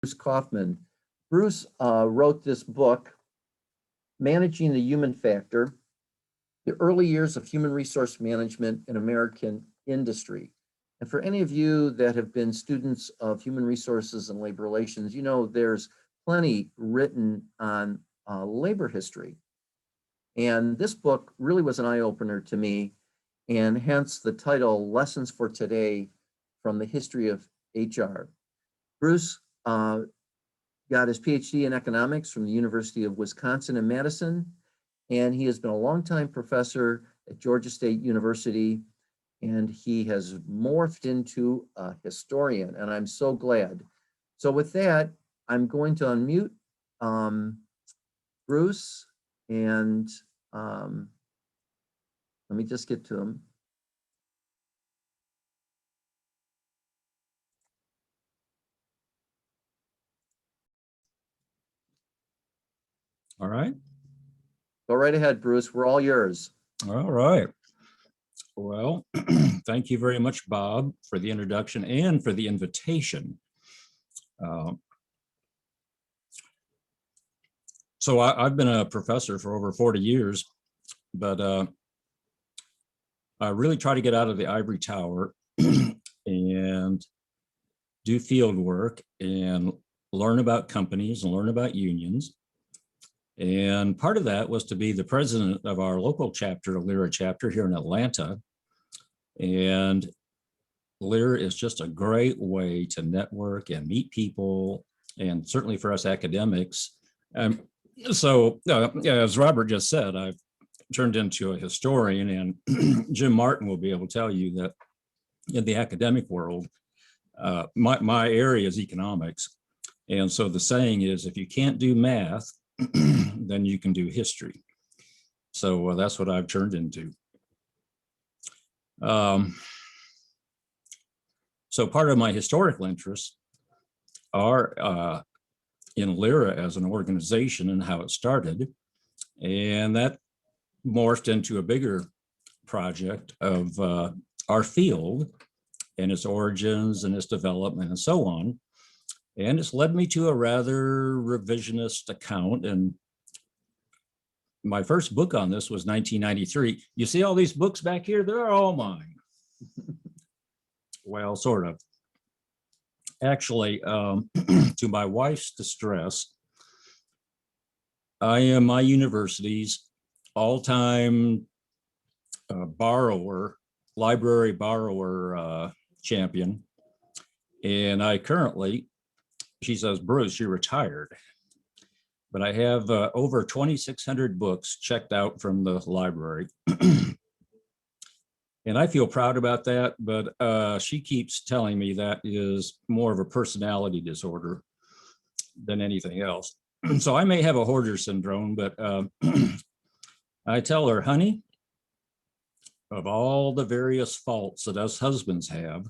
Bruce Kaufman. Bruce wrote this book, Managing the Human Factor, the Early Years of Human Resource Management in American Industry. And for any of you that have been students of human resources and labor relations, you know there's plenty written on labor history. And this book really was an eye-opener to me, and hence the title, Lessons for Today from the History of HR. Bruce got his PhD in economics from the University of Wisconsin in Madison, and he has been a longtime professor at Georgia State University, and he has morphed into a historian, and I'm so glad. So with that, I'm going to unmute Bruce, and let me just get to him. All right. Go right ahead, Bruce. We're all yours. All right. Well, thank you very much, Bob, for the introduction and for the invitation. So I've been a professor for over 40 years, but I really try to get out of the ivory tower and do field work and learn about companies and learn about unions. And part of that was to be the president of our local chapter, a LERA chapter here in Atlanta. And LERA is just a great way to network and meet people, and certainly for us academics. So as Robert just said, I've turned into a historian, and Jim Martin will be able to tell you that in the academic world, my area is economics. And so the saying is, if you can't do math, then you can do history. So that's what I've turned into. So part of my historical interests are in LERA as an organization and how it started. And that morphed into a bigger project of our field and its origins and its development and so on. And it's led me to a rather revisionist account. And my first book on this was 1993. You see all these books back here? They're all mine. Well, sort of. Actually, to my wife's distress, I am my university's all-time library borrower champion. And I currently, she says, Bruce, you're retired. But I have over 2,600 books checked out from the library. And I feel proud about that, but she keeps telling me that is more of a personality disorder than anything else. So I may have a hoarder syndrome, but I tell her, honey, of all the various faults that us husbands have,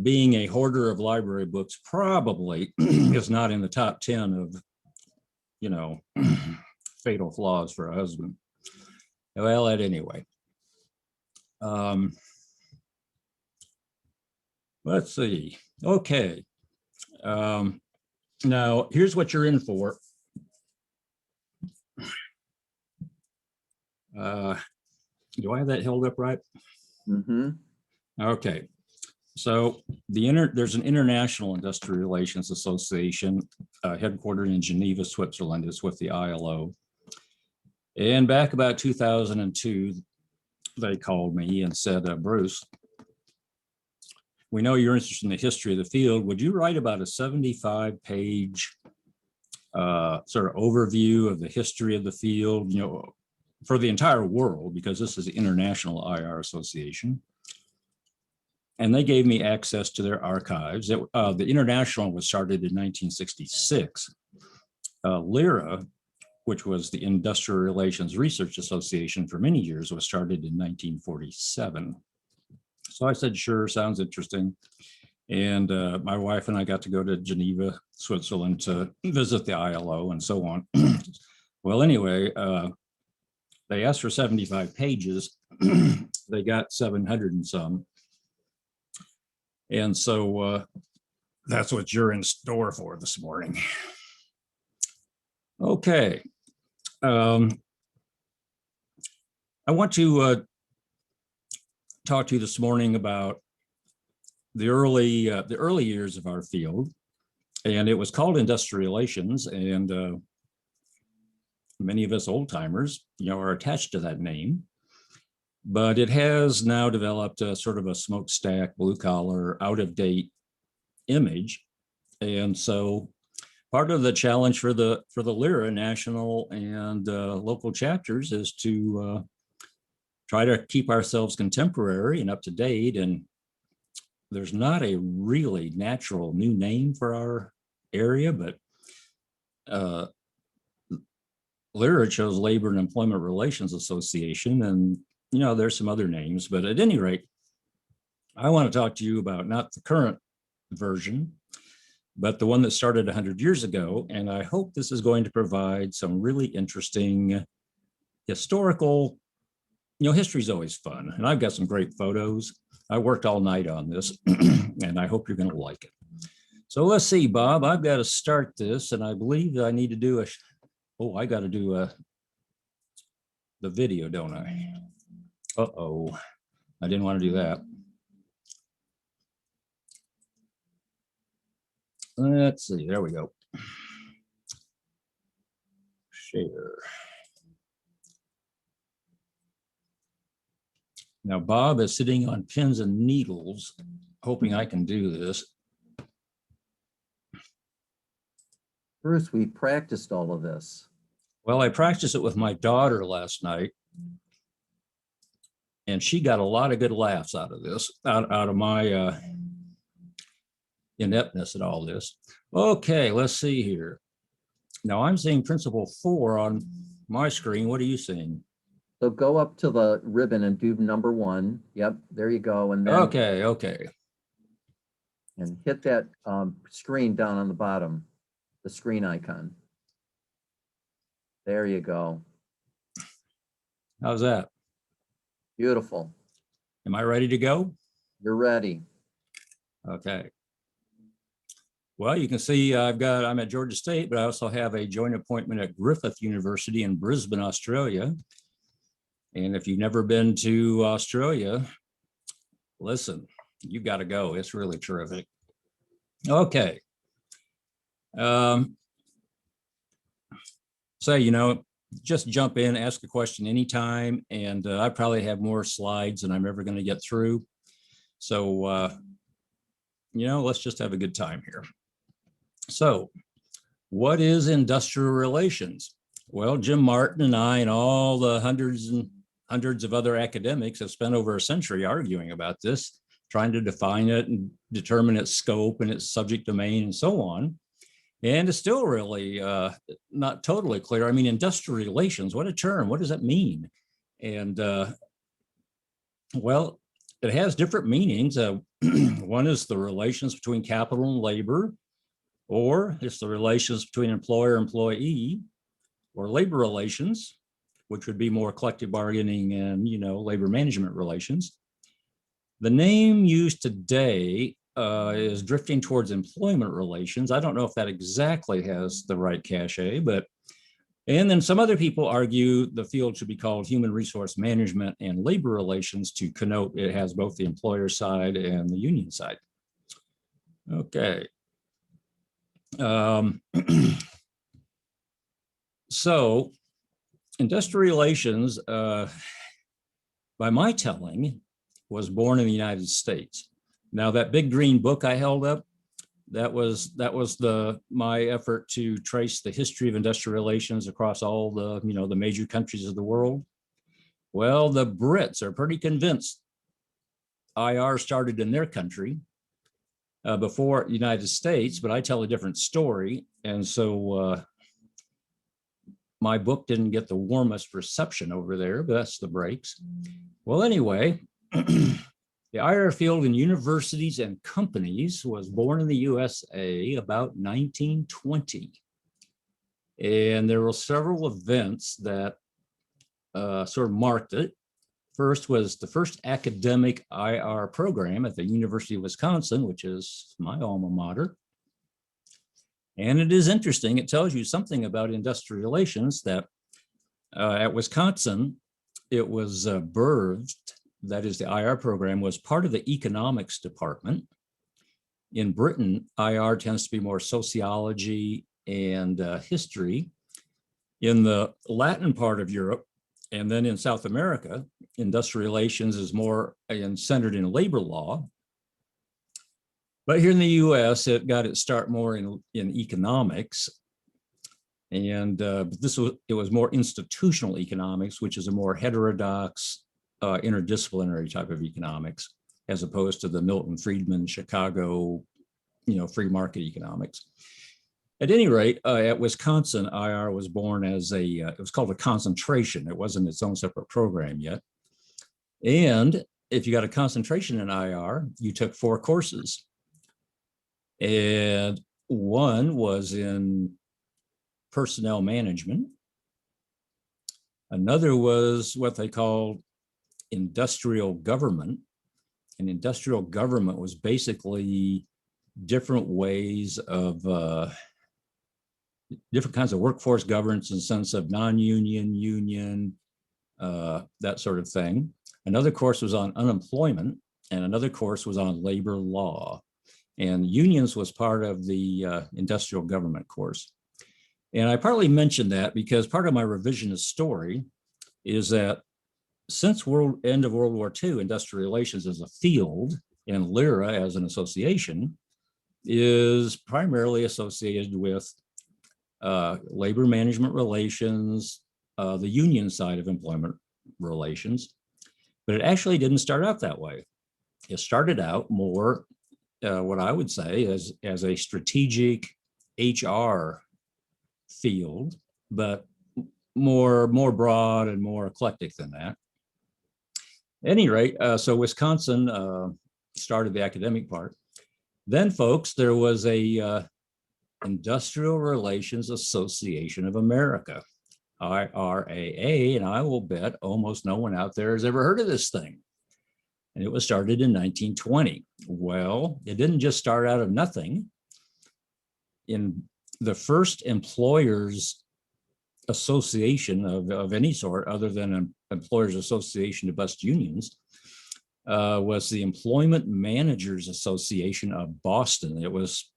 being a hoarder of library books probably is not in the top 10 of, you know, fatal flaws for a husband. Well, at anyway. Let's see. Okay. Now, here's what you're in for. Do I have that held up right? Mm-hmm. Okay. So there's an International Industrial Relations Association headquartered in Geneva, Switzerland. It's with the ILO. And back about 2002, they called me and said, Bruce, we know you're interested in the history of the field. Would you write about a 75-page sort of overview of the history of the field, you know, for the entire world, because this is the International IR Association. And they gave me access to their archives. The International was started in 1966. LERA, which was the Industrial Relations Research Association for many years, was started in 1947. So I said, sure, sounds interesting. And my wife and I got to go to Geneva, Switzerland to visit the ILO and so on. Well, anyway, they asked for 75 pages. They got 700 and some. And so that's what you're in store for this morning. Okay. I want to talk to you this morning about the early years of our field, and it was called industrial relations, and many of us old timers, are attached to that name. But it has now developed a sort of a smokestack, blue collar, out of date image, and so part of the challenge for the LERA national and local chapters is to try to keep ourselves contemporary and up to date. And there's not a really natural new name for our area, but LERA chose Labor and Employment Relations Association, and there's some other names, but at any rate, I want to talk to you about not the current version, but the one that started 100 years ago. And I hope this is going to provide some really interesting historical, history is always fun. And I've got some great photos. I worked all night on this and I hope you're going to like it. So let's see, Bob, I've got to start this, and I believe I need to do I got to do the video, don't I? Uh-oh, I didn't want to do that. Let's see, there we go. Share. Now, Bob is sitting on pins and needles, hoping I can do this. Bruce, we practiced all of this. Well, I practiced it with my daughter last night, and she got a lot of good laughs out of this, out of my ineptness at all this. Okay, let's see here. Now I'm seeing principle 4 on my screen. What are you seeing? So go up to the ribbon and do number 1. Yep, there you go. And then Okay. And hit that screen down on the bottom, the screen icon. There you go. How's that? Beautiful. Am I ready to go? You're ready. Okay. Well, you can see I'm at Georgia State, but I also have a joint appointment at Griffith University in Brisbane, Australia. And if you've never been to Australia, listen, you got to go. It's really terrific. Okay. Just jump in, ask a question anytime, and I probably have more slides than I'm ever going to get through. So, let's just have a good time here. So, what is industrial relations? Well, Jim Martin and I and all the hundreds and hundreds of other academics have spent over a century arguing about this, trying to define it and determine its scope and its subject domain and so on. And it's still really not totally clear. I mean, industrial relations, what a term, what does that mean? And well, it has different meanings. One is the relations between capital and labor, or it's the relations between employer and employee, or labor relations, which would be more collective bargaining and, labor management relations. The name used today is drifting towards employment relations. I don't know if that exactly has the right cachet, and then some other people argue the field should be called human resource management and labor relations to connote it has both the employer side and the union side. Okay. So industrial relations, by my telling, was born in the United States. Now that big green book I held up, that was my effort to trace the history of industrial relations across all the, the major countries of the world. Well, the Brits are pretty convinced IR started in their country before the United States, but I tell a different story. And so my book didn't get the warmest reception over there, but that's the breaks. Well, anyway, the IR field in universities and companies was born in the USA about 1920. And there were several events that sort of marked it. First was the first academic IR program at the University of Wisconsin, which is my alma mater. And it is interesting, it tells you something about industrial relations that at Wisconsin, it was birthed, that is the IR program was part of the economics department. In Britain, IR tends to be more sociology and history. In the Latin part of Europe, and then in South America, industrial relations is more centered in labor law. But here in the US, it got its start more in economics. And it was more institutional economics, which is a more heterodox, interdisciplinary type of economics, as opposed to the Milton Friedman, Chicago, free market economics. At any rate, at Wisconsin, IR was born as it was called a concentration. It wasn't its own separate program yet. And if you got a concentration in IR, you took 4 courses. And one was in personnel management. Another was what they called industrial government. And industrial government was basically different ways of different kinds of workforce governance in the sense of non-union, union, that sort of thing. Another course was on unemployment, and another course was on labor law. And unions was part of the industrial government course. And I partly mentioned that because part of my revisionist story is that since end of World War II, industrial relations as a field and LERA as an association is primarily associated with labor management relations, the union side of employment relations, but it actually didn't start out that way. It started out more, what I would say, as a strategic HR field, but more broad and more eclectic than that. At any rate, so Wisconsin started the academic part. Then, folks, there was a Industrial Relations Association of America, IRAA, and I will bet almost no one out there has ever heard of this thing. And it was started in 1920. Well, it didn't just start out of nothing. In the first employers association of any sort, other than an employers association to bust unions, was the Employment Managers Association of Boston. It was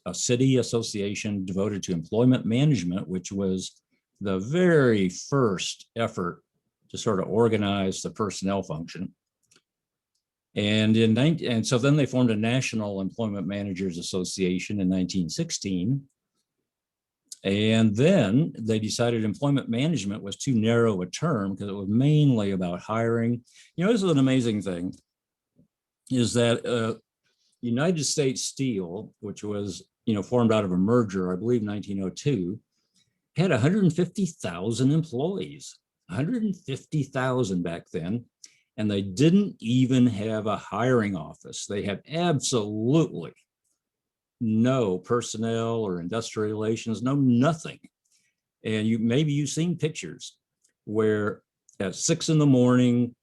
a city association devoted to employment management, which was the very first effort to sort of organize the personnel function. And so then they formed a National Employment Managers Association in 1916. And then they decided employment management was too narrow a term because it was mainly about hiring. This is an amazing thing, is that United States Steel, which was formed out of a merger, I believe 1902, had 150,000 employees, 150,000 back then. And they didn't even have a hiring office. They had absolutely no personnel or industrial relations, nothing. And maybe you've seen pictures where at 6 a.m,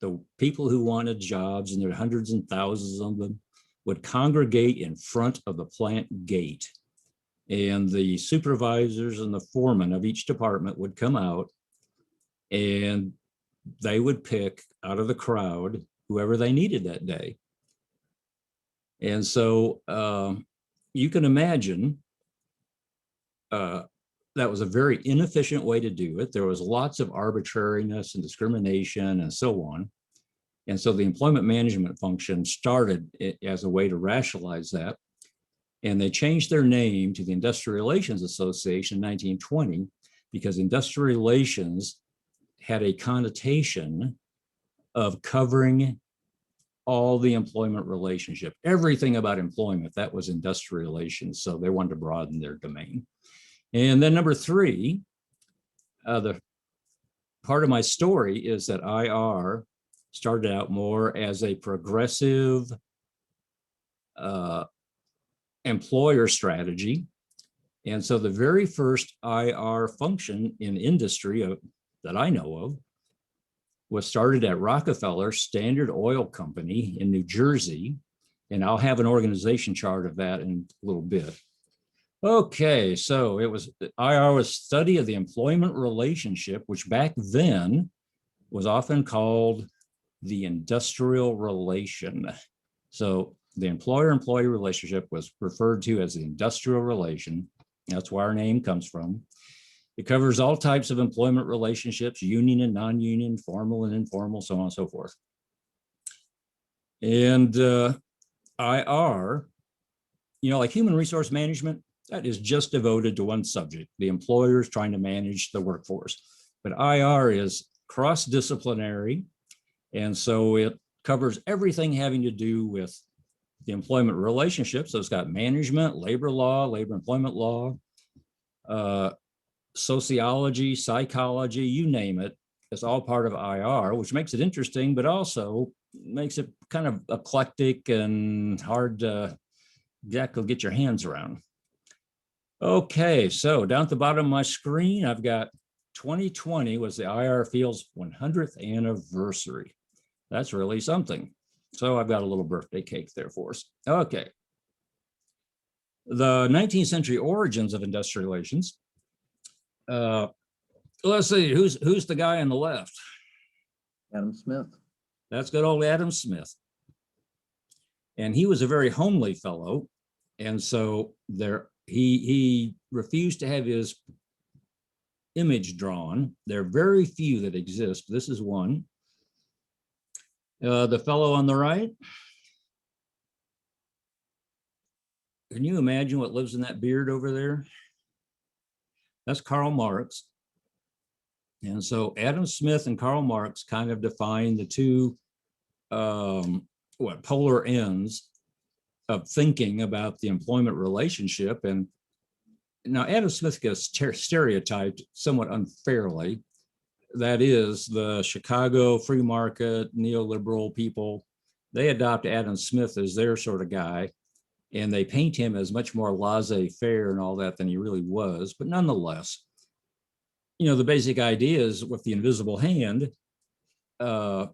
the people who wanted jobs, and there are hundreds and thousands of them, would congregate in front of the plant gate. And the supervisors and the foreman of each department would come out, and they would pick out of the crowd whoever they needed that day. And so you can imagine that was a very inefficient way to do it. There was lots of arbitrariness and discrimination and so on. And so the employment management function started as a way to rationalize that. And they changed their name to the Industrial Relations Association in 1920 because industrial relations had a connotation of covering all the employment relationship, everything about employment, that was industrial relations. So they wanted to broaden their domain. And then number 3, the part of my story is that IR started out more as a progressive employer strategy. And so the very first IR function in industry that I know of was started at Rockefeller Standard Oil Company in New Jersey. And I'll have an organization chart of that in a little bit. Okay, so IR was study of the employment relationship, which back then was often called the industrial relation. So the employer-employee relationship was referred to as the industrial relation. That's where our name comes from. It covers all types of employment relationships, union and non-union, formal and informal, so on and so forth. And IR, like human resource management, that is just devoted to one subject, the employers trying to manage the workforce. But IR is cross-disciplinary, and so it covers everything having to do with the employment relationship. So it's got management, labor law, labor employment law, sociology, psychology, you name it. It's all part of IR, which makes it interesting, but also makes it kind of eclectic and hard to get your hands around. Okay, so down at the bottom of my screen, I've got 2020 was the IR Field's 100th anniversary. That's really something. So I've got a little birthday cake there for us. Okay. The 19th century origins of industrial relations. Let's see, who's the guy on the left? Adam Smith. That's good old Adam Smith. And he was a very homely fellow. And so he refused to have his image drawn. There are very few that exist. This is one. The fellow on the right. Can you imagine what lives in that beard over there? That's Karl Marx. And so Adam Smith and Karl Marx kind of define the two polar ends of thinking about the employment relationship. And now Adam Smith gets stereotyped somewhat unfairly. That is, the Chicago free market neoliberal people, they adopt Adam Smith as their sort of guy, and they paint him as much more laissez-faire and all that than he really was. But nonetheless, the basic idea is with the invisible hand, if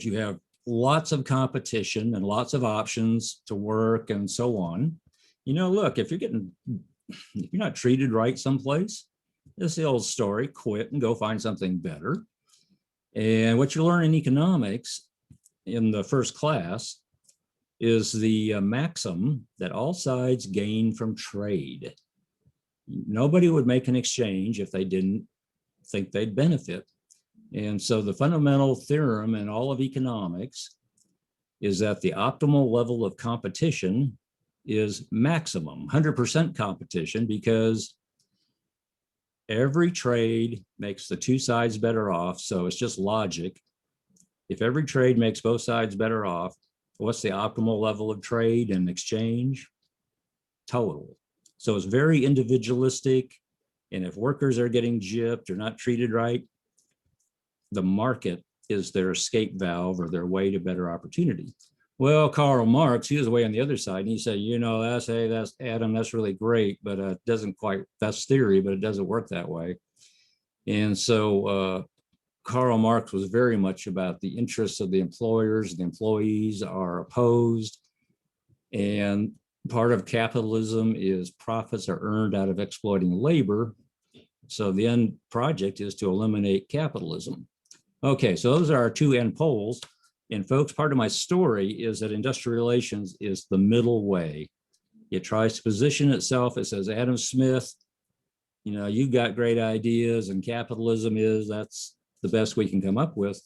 you have lots of competition and lots of options to work and so on, look, if you're not treated right someplace, it's the old story, quit and go find something better. And what you learn in economics in the first class is the maxim that all sides gain from trade. Nobody would make an exchange if they didn't think they'd benefit. And so the fundamental theorem in all of economics is that the optimal level of competition is maximum, 100% competition, because every trade makes the two sides better off. So it's just logic. If every trade makes both sides better off, what's the optimal level of trade and exchange? Total. So it's very individualistic. And if workers are getting gypped or not treated right, the market is their escape valve or their way to better opportunity. Well, Karl Marx, he was way on the other side, and he said, that's Adam, that's really great, but it doesn't quite, that's theory, but it doesn't work that way. And so Karl Marx was very much about the interests of the employers. The employees are opposed, and part of capitalism is profits are earned out of exploiting labor. So the end project is to eliminate capitalism. Okay, so those are our two end poles. And folks, part of my story is that industrial relations is the middle way. It tries to position itself. It says, Adam Smith, you've got great ideas, and capitalism that's the best we can come up with.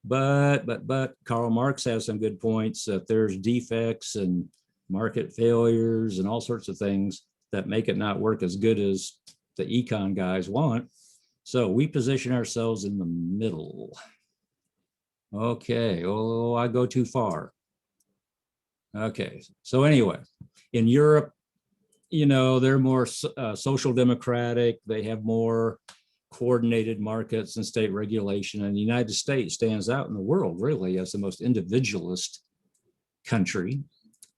But Karl Marx has some good points that there's defects and market failures and all sorts of things that make it not work as good as the econ guys want. So we position ourselves in the middle. Okay, I go too far. Okay, so anyway, in Europe, they're more social democratic. They have more coordinated markets and state regulation. And the United States stands out in the world really as the most individualist country.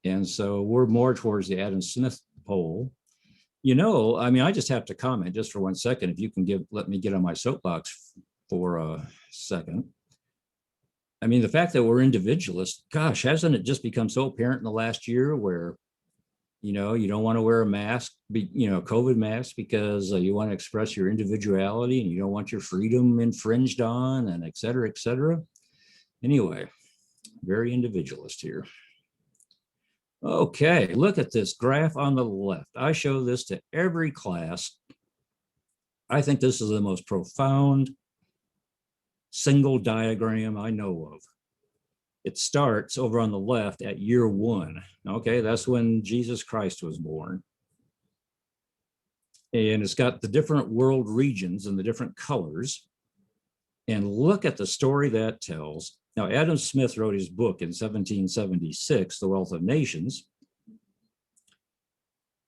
And so we're more towards the Adam Smith pole. I just have to comment just for 1 second, if you can let me get on my soapbox for a second. I mean, the fact that we're individualists, gosh, hasn't it just become so apparent in the last year where, you know, you don't want to wear a mask, COVID mask, because you want to express your individuality and you don't want your freedom infringed on, and et cetera, et cetera. Anyway, very individualist here. Okay, look at this graph on the left. I show this to every class. I think this is the most profound single diagram I know of. It starts over on the left at year 1. Okay, that's when Jesus Christ was born. And it's got the different world regions and the different colors. And look at the story that tells. Now, Adam Smith wrote his book in 1776, The Wealth of Nations.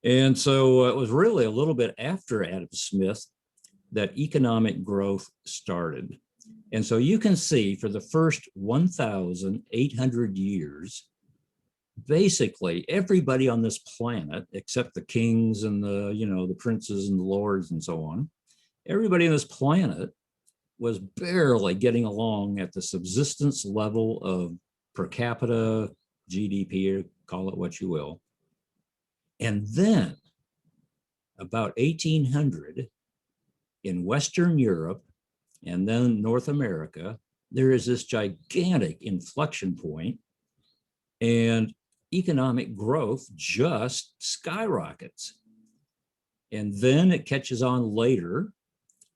And so it was really a little bit after Adam Smith that economic growth started. And so you can see for the first 1,800 years, basically everybody on this planet, except the kings and the princes and the lords and so on, everybody on this planet was barely getting along at the subsistence level of per capita GDP, or call it what you will. And then about 1800 in Western Europe and then North America, there is this gigantic inflection point, and economic growth just skyrockets. And then it catches on later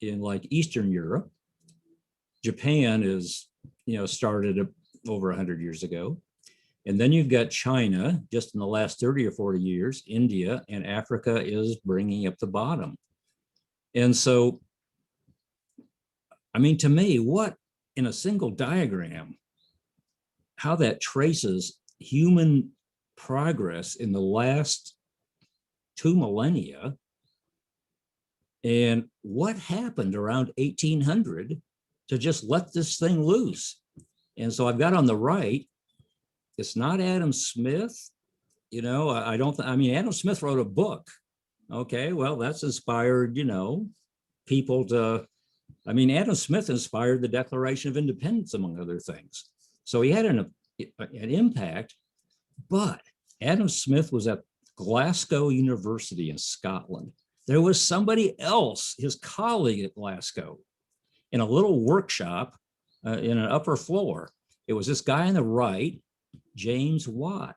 in like Eastern Europe. Japan is, started over 100 years ago. And then you've got China just in the last 30 or 40 years, India, and Africa is bringing up the bottom. And so, I mean, to me, what in a single diagram, how that traces human progress in the last 2 millennia, and what happened around 1800 to just let this thing loose. And so I've got on the right, it's not Adam Smith, Adam Smith wrote a book. Okay, well, that's inspired, people to, Adam Smith inspired the Declaration of Independence, among other things. So he had an impact, but Adam Smith was at Glasgow University in Scotland. There was somebody else, his colleague at Glasgow, in a little workshop in an upper floor. It was this guy on the right, James Watt.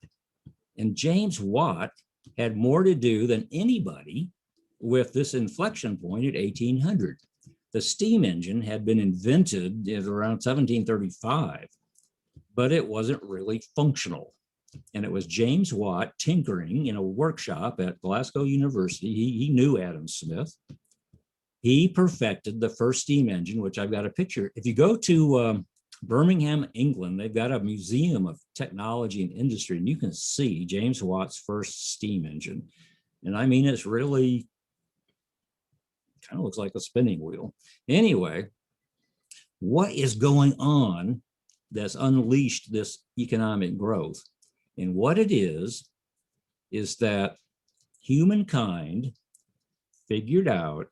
And James Watt had more to do than anybody with this inflection point at 1800. The steam engine had been invented at around 1735, but it wasn't really functional. And it was James Watt tinkering in a workshop at Glasgow University. He knew Adam Smith. He perfected the first steam engine, which I've got a picture. If you go to Birmingham, England, they've got a museum of technology and industry, and you can see James Watt's first steam engine. And I mean, it's really kind of looks like a spinning wheel. Anyway, what is going on that's unleashed this economic growth? And what it is that humankind figured out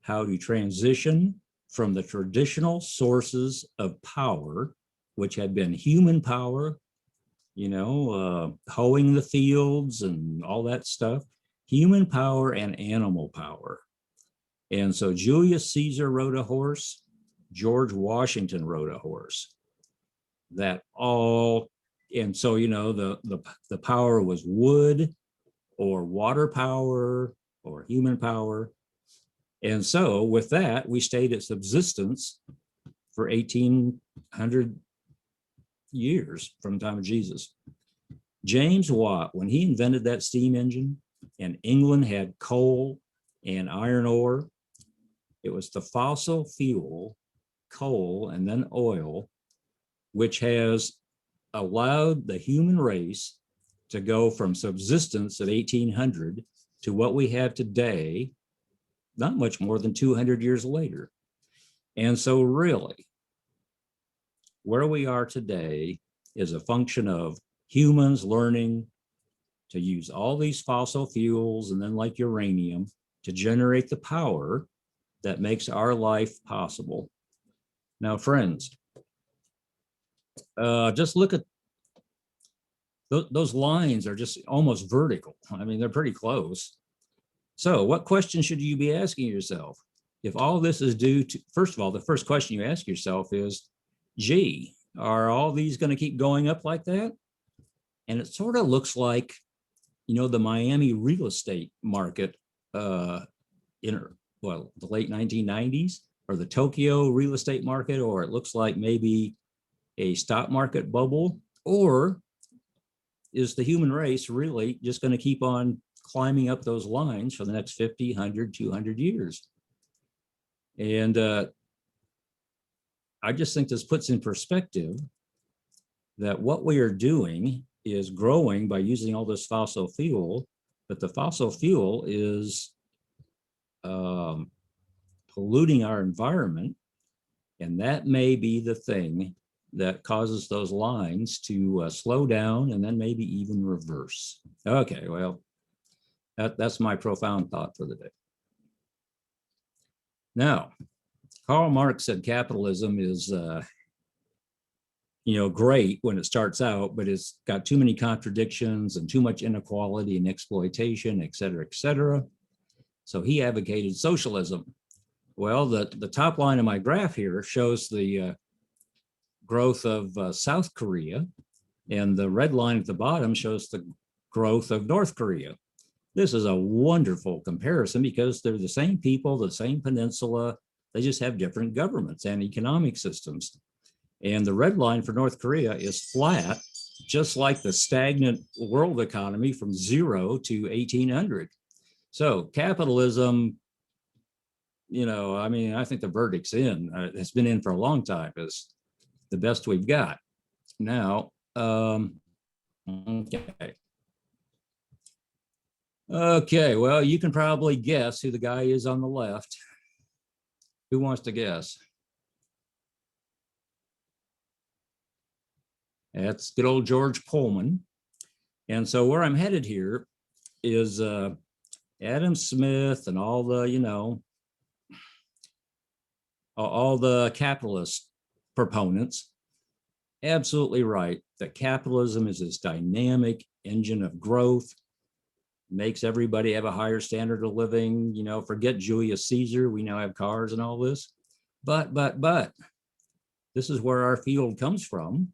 how to transition from the traditional sources of power, which had been human power, hoeing the fields and all that stuff, human power and animal power. And so Julius Caesar rode a horse, George Washington rode a horse. And so, the power was wood or water power or human power. And so with that, we stayed at subsistence for 1800 years from the time of Jesus. James Watt, when he invented that steam engine and England had coal and iron ore, it was the fossil fuel, coal, and then oil, which has allowed the human race to go from subsistence at 1800 to what we have today, not much more than 200 years later. And so really, where we are today is a function of humans learning to use all these fossil fuels and then like uranium to generate the power that makes our life possible. Now, friends, just look at those lines are just almost vertical. I mean, they're pretty close. So what question should you be asking yourself? If all this is due to, first of all, the first question you ask yourself is, gee, are all these going to keep going up like that? And it sort of looks like, the Miami real estate market in, well, the late 1990s, or the Tokyo real estate market, or it looks like maybe a stock market bubble, or is the human race really just going to keep on climbing up those lines for the next 50, 100, 200 years? And I just think this puts in perspective that what we are doing is growing by using all this fossil fuel, but the fossil fuel is polluting our environment, and that may be the thing that causes those lines to slow down and then maybe even reverse. Okay, well, that's my profound thought for the day. Now, Karl Marx said capitalism is great when it starts out, but it's got too many contradictions and too much inequality and exploitation, et cetera, et cetera. So he advocated socialism. Well, the top line of my graph here shows the growth of South Korea, and the red line at the bottom shows the growth of North Korea. This is a wonderful comparison because they're the same people, the same peninsula, they just have different governments and economic systems. And the red line for North Korea is flat, just like the stagnant world economy from 0 to 1800. So capitalism, I think the verdict's in. It's been in for a long time. It's the best we've got. Now, okay. Okay, well, you can probably guess who the guy is on the left. Who wants to guess? That's good old George Pullman. And so where I'm headed here is Adam Smith and all the, all the capitalist proponents, absolutely right that capitalism is this dynamic engine of growth, makes everybody have a higher standard of living, forget Julius Caesar, we now have cars and all this. But this is where our field comes from,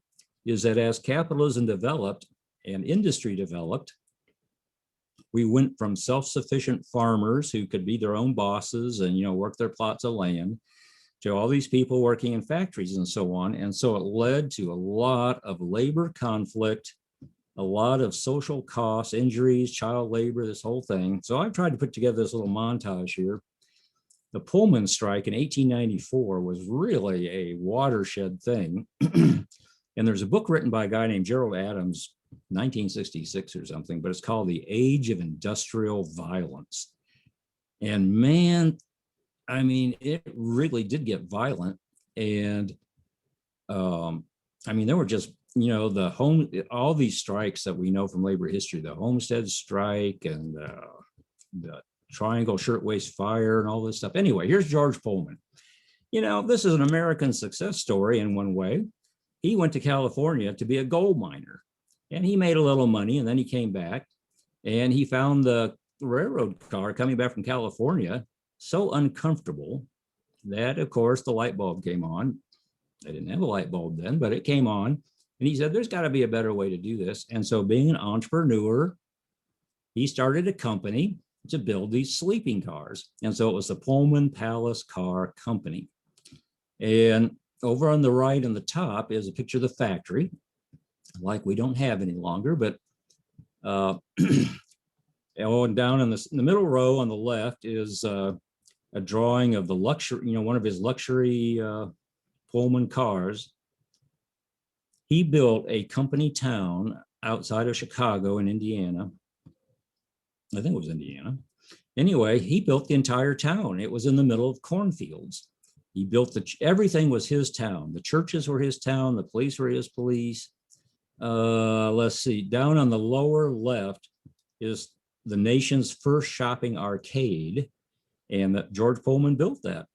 is that as capitalism developed and industry developed, we went from self-sufficient farmers who could be their own bosses and work their plots of land to all these people working in factories and so on. And so it led to a lot of labor conflict, a lot of social costs, injuries, child labor, this whole thing. So I've tried to put together this little montage here. The Pullman Strike in 1894 was really a watershed thing. And there's a book written by a guy named Gerald Adams, 1966 or something, but it's called The Age of Industrial Violence. And man, it really did get violent. And there were just, all these strikes that we know from labor history, the Homestead Strike and the Triangle Shirtwaist Fire and all this stuff. Anyway, here's George Pullman. This is an American success story in one way. He went to California to be a gold miner, and he made a little money, and then he came back and he found the railroad car coming back from California so uncomfortable that, of course, the light bulb came on. They didn't have a light bulb then, but it came on. And he said, there's got to be a better way to do this. And so being an entrepreneur, he started a company to build these sleeping cars. And so it was the Pullman Palace Car Company. And over on the right on the top is a picture of the factory, like we don't have any longer, but and down in the middle row on the left is a drawing of the luxury, one of his luxury Pullman cars. He built a company town outside of Chicago in Indiana. I think it was Indiana. Anyway, he built the entire town. It was in the middle of cornfields. He built everything was his town. The churches were his town. The police were his police. Let's see, down on the lower left is the nation's first shopping arcade, and that George Pullman built that.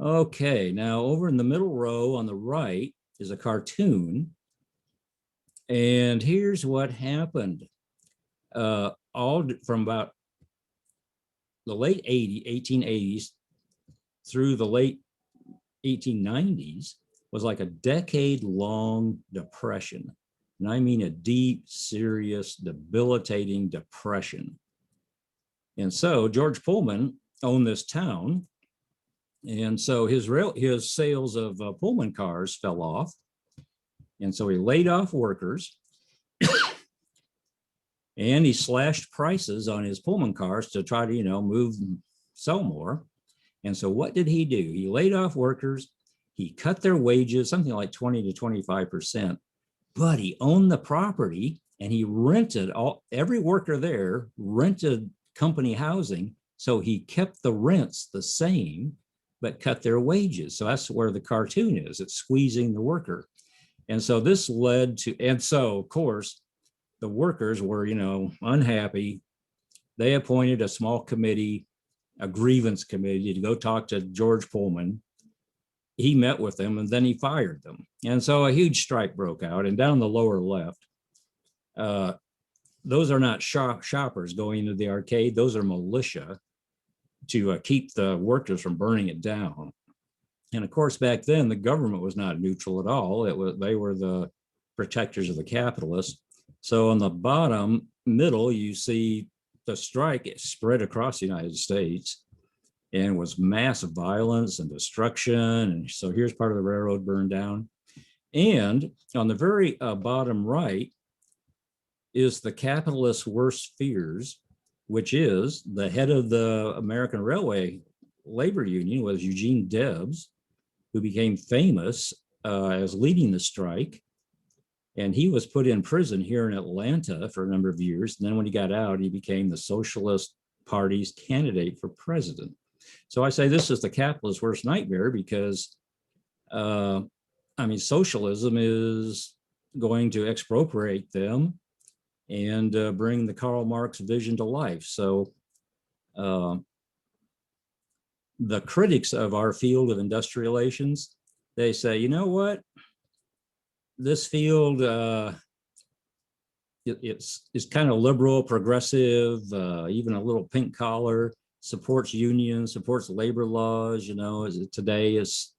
Okay, now over in the middle row on the right is a cartoon. And here's what happened. From about the late 1880s through the late 1890s was like a decade-long depression. And I mean a deep, serious, debilitating depression. And so George Pullman owned this town. And so his sales of Pullman cars fell off. And so he laid off workers and he slashed prices on his Pullman cars to try to, move and sell more. And so what did he do? He laid off workers. He cut their wages, something like 20 to 25%, but he owned the property and he rented every worker there rented company housing. So he kept the rents the same, but cut their wages. So that's where the cartoon is. It's squeezing the worker. And so this led to, and so of course, the workers were, unhappy. They appointed a small committee, a grievance committee, to go talk to George Pullman. He met with them and then he fired them. And so a huge strike broke out. And down the lower left, those are not shoppers going into the arcade. Those are militia to keep the workers from burning it down. And of course, back then, the government was not neutral at all. They were the protectors of the capitalists. So on the bottom middle, you see the strike. It spread across the United States and was massive violence and destruction. And so here's part of the railroad burned down. And on the very bottom right is the capitalist's worst fears, which is the head of the American Railway Labor Union was Eugene Debs, who became famous as leading the strike. And he was put in prison here in Atlanta for a number of years. And then when he got out, he became the Socialist Party's candidate for president. So I say this is the capitalist's worst nightmare because, socialism is going to expropriate them and bring the Karl Marx vision to life. So the critics of our field of industrial relations, they say, you know what? This field it's kind of liberal, progressive, even a little pink collar, supports unions, supports labor laws. Today is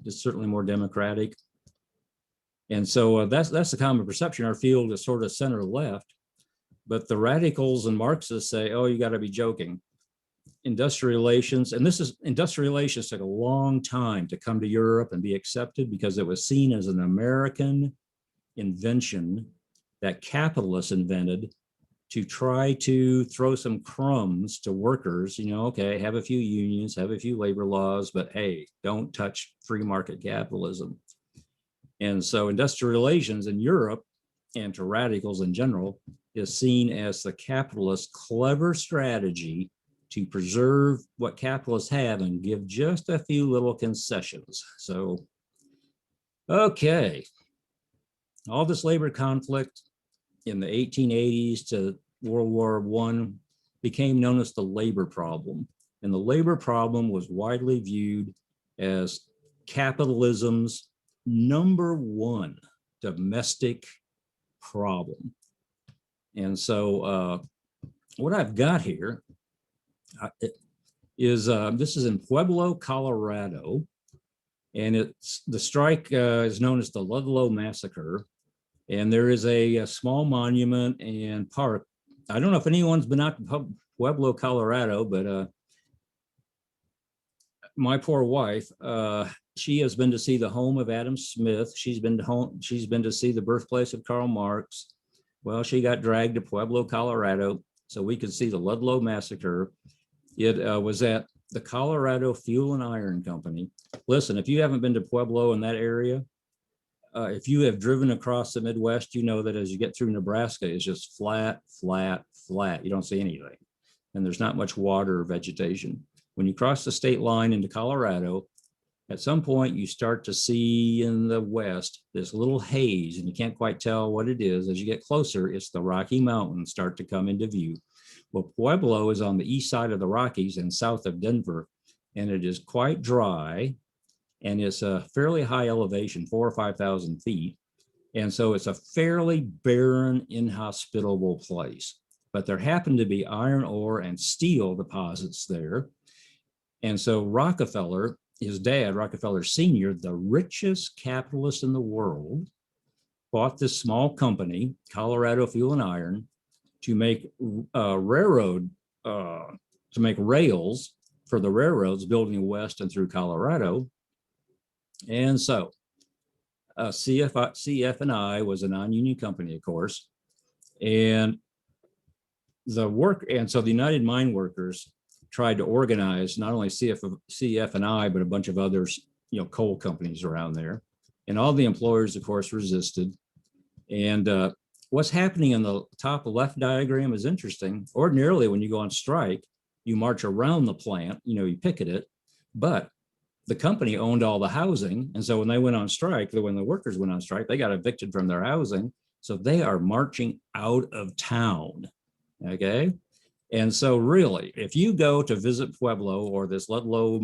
certainly more democratic. And so that's the common perception. Our field is sort of center left, but the radicals and Marxists say, oh, you got to be joking. Industrial relations, and industrial relations took a long time to come to Europe and be accepted because it was seen as an American invention that capitalists invented to try to throw some crumbs to workers. Okay, have a few unions, have a few labor laws, but hey, don't touch free market capitalism. And so industrial relations in Europe and to radicals in general is seen as the capitalist clever strategy to preserve what capitalists have and give just a few little concessions. So, okay, all this labor conflict in the 1880s to World War I became known as the labor problem. And the labor problem was widely viewed as capitalism's number one domestic problem. And so what I've got here is this is in Pueblo, Colorado, and the strike is known as the Ludlow Massacre, and there is a small monument and park. I don't know if anyone's been out to Pueblo, Colorado, but my poor wife, she has been to see the home of Adam Smith. She's been to see the birthplace of Karl Marx. Well, she got dragged to Pueblo, Colorado, so we could see the Ludlow Massacre. It was at the Colorado Fuel and Iron Company. Listen, if you haven't been to Pueblo in that area, if you have driven across the Midwest, you know that as you get through Nebraska, it's just flat, flat, flat. You don't see anything. And there's not much water or vegetation. When you cross the state line into Colorado, at some point you start to see in the west this little haze, and you can't quite tell what it is. As you get closer, it's the Rocky Mountains start to come into view. Well, Pueblo is on the east side of the Rockies and south of Denver. and it is quite dry, and it's a fairly high elevation, 4,000 or 5,000 feet. And so it's a fairly barren, inhospitable place. But there happen to be iron ore and steel deposits there. And so Rockefeller, his dad, Rockefeller Sr., the richest capitalist in the world, bought this small company, Colorado Fuel and Iron, to make rails for the railroads building west and through Colorado. And so CF&I was a non-union company, of course, and so the United Mine Workers tried to organize not only CF&I, but a bunch of others, coal companies around there. And all the employers, of course, resisted. And what's happening in the top left diagram is interesting. Ordinarily, when you go on strike, you march around the plant, you picket it, but the company owned all the housing. And so when they went on strike, when the workers went on strike, they got evicted from their housing. So they are marching out of town, okay? And so really, if you go to visit Pueblo or this Ludlow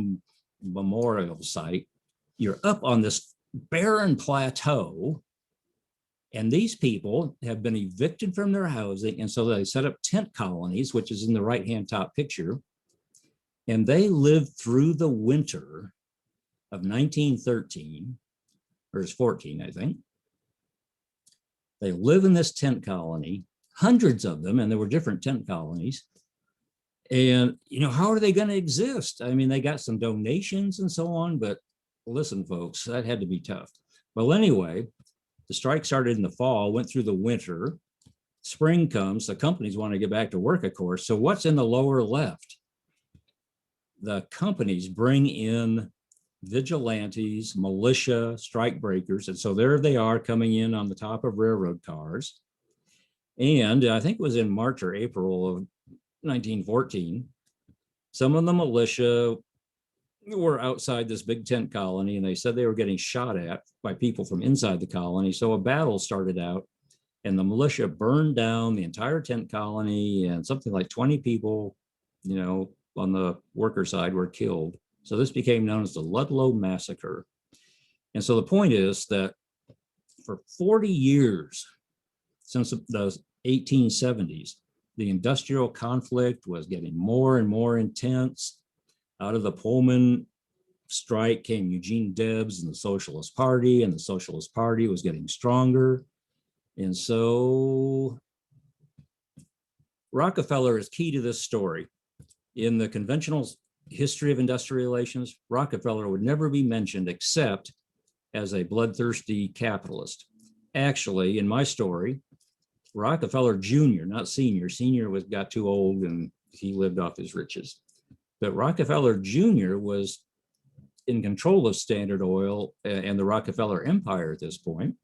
Memorial site, you're up on this barren plateau, and these people have been evicted from their housing. And so they set up tent colonies, which is in the right-hand top picture. And they lived through the winter of 1913, or it's 14, I think. They live in this tent colony, hundreds of them, and there were different tent colonies. And, how are they going to exist? I mean, they got some donations and so on, but listen, folks, that had to be tough. Well, anyway, the strike started in the fall, went through the winter. Spring comes, the companies want to get back to work, of course. So what's in the lower left? The companies bring in vigilantes, militia, strike breakers. And so there they are coming in on the top of railroad cars. And I think it was in March or April of 1914, some of the militia were outside this big tent colony, and they said they were getting shot at by people from inside the colony. So a battle started out, and the militia burned down the entire tent colony, and something like 20 people, on the worker side were killed. So this became known as the Ludlow Massacre. And so the point is that for 40 years, since the 1870s, the industrial conflict was getting more and more intense. Out of the Pullman Strike came Eugene Debs and the Socialist Party, and the Socialist Party was getting stronger. And so Rockefeller is key to this story. In the conventional history of industrial relations, Rockefeller would never be mentioned except as a bloodthirsty capitalist. Actually, in my story, Rockefeller Jr., not Senior. Senior got too old and he lived off his riches. But Rockefeller Jr. was in control of Standard Oil and the Rockefeller Empire at this point.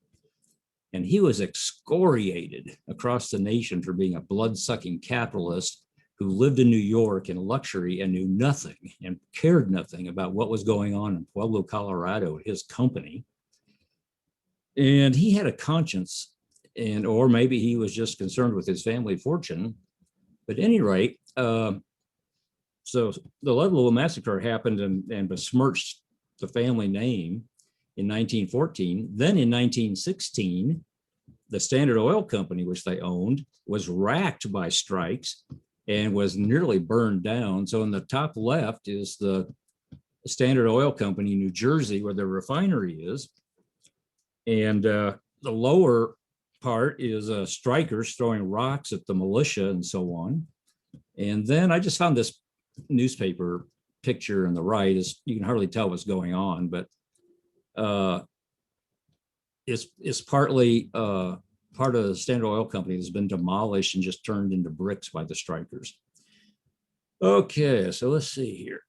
And he was excoriated across the nation for being a blood-sucking capitalist who lived in New York in luxury and knew nothing and cared nothing about what was going on in Pueblo, Colorado, his company. And he had a conscience, or maybe he was just concerned with his family fortune. But at any rate, so the Ludlow Massacre happened and besmirched the family name in 1914. Then in 1916, the Standard Oil Company, which they owned, was racked by strikes and was nearly burned down. So in the top left is the Standard Oil Company, New Jersey, where the refinery is. And the lower part is strikers throwing rocks at the militia and so on. And then I just found this newspaper picture on the right. You can hardly tell what's going on, but it's partly part of the Standard Oil Company that's been demolished and just turned into bricks by the strikers. Okay, so let's see here.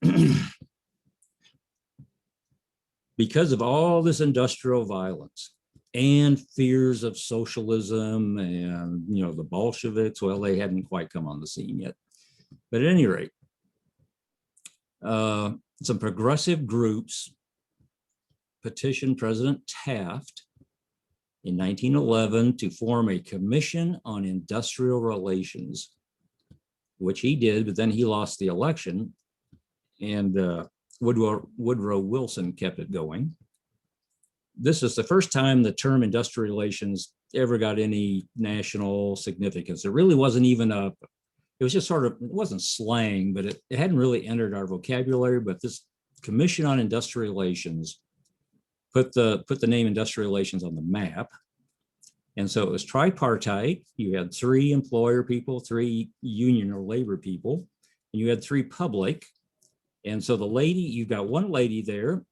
Because of all this industrial violence and fears of socialism and, the Bolsheviks, well, they hadn't quite come on the scene yet. But at any rate, some progressive groups petitioned President Taft in 1911 to form a commission on industrial relations, which he did, but then he lost the election. And Woodrow Wilson kept it going. This is the first time the term industrial relations ever got any national significance. It really wasn't even it was just sort of, it wasn't slang, but it hadn't really entered our vocabulary. But this Commission on Industrial Relations put the name industrial relations on the map. And so it was tripartite. You had 3 employer people, 3 union or labor people, and you had 3 public. And so the lady, you've got one lady there.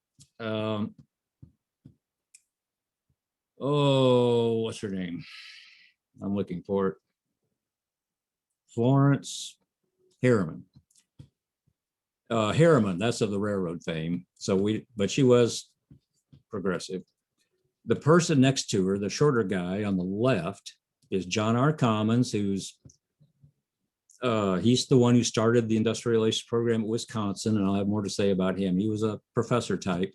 What's her name? I'm looking for it. Florence Harriman. Harriman, that's of the railroad fame. But she was progressive. The person next to her, the shorter guy on the left, is John R. Commons, who's he's the one who started the industrial relations program at Wisconsin, and I'll have more to say about him. He was a professor type,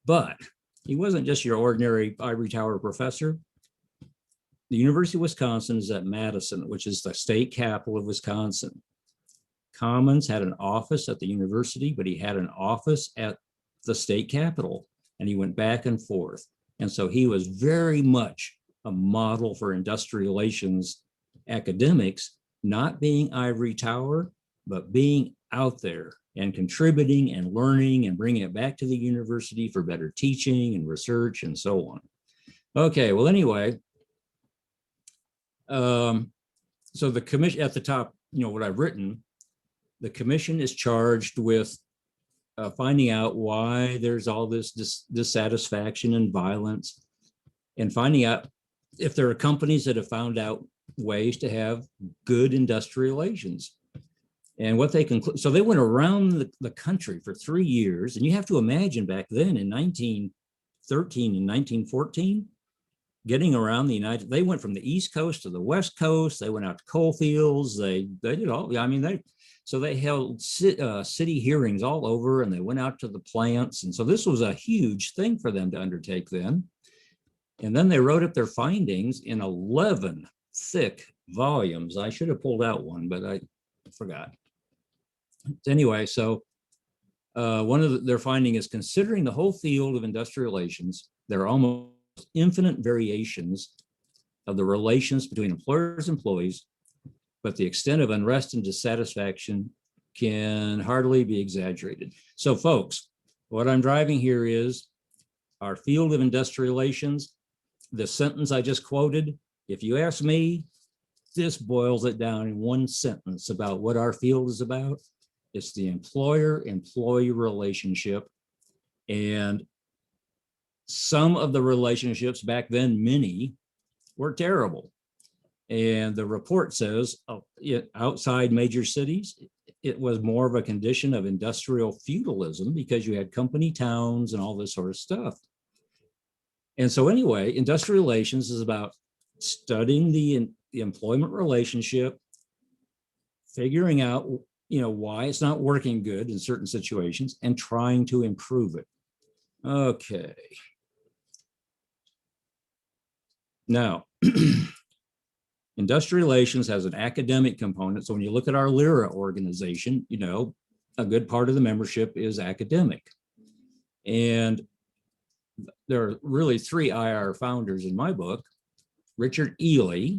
but he wasn't just your ordinary ivory tower professor. The University of Wisconsin is at Madison, which is the state capital of Wisconsin. Commons had an office at the university, but he had an office at the state capitol, and he went back and forth. And so he was very much a model for industrial relations academics, not being ivory tower, but being out there and contributing and learning and bringing it back to the university for better teaching and research and so on. Okay, well, anyway, so the commission at the top, what I've written, the commission is charged with finding out why there's all this dissatisfaction and violence, and finding out if there are companies that have found out ways to have good industrial relations. And what they conclude, so they went around the country for 3 years, and you have to imagine back then in 1913 and 1914, getting around they went from the East Coast to the West Coast, they went out to coal fields, they did all, so they held city hearings all over, and they went out to the plants. And so this was a huge thing for them to undertake then. And then they wrote up their findings in 11 thick volumes. I should have pulled out one, but I forgot. Anyway, so one of their finding is, considering the whole field of industrial relations, there are almost infinite variations of the relations between employers and employees, but the extent of unrest and dissatisfaction can hardly be exaggerated. So folks, what I'm driving here is our field of industrial relations. The sentence I just quoted, if you ask me, this boils it down in one sentence about what our field is about. It's the employer-employee relationship. And some of the relationships back then, many, were terrible. And the report says outside major cities, it was more of a condition of industrial feudalism because you had company towns and all this sort of stuff. And so anyway, industrial relations is about studying the employment relationship, figuring out, why it's not working good in certain situations, and trying to improve it. Okay. Now, industrial relations has an academic component. So when you look at our LERA organization, a good part of the membership is academic. And there are really 3 IR founders in my book. Richard Ely,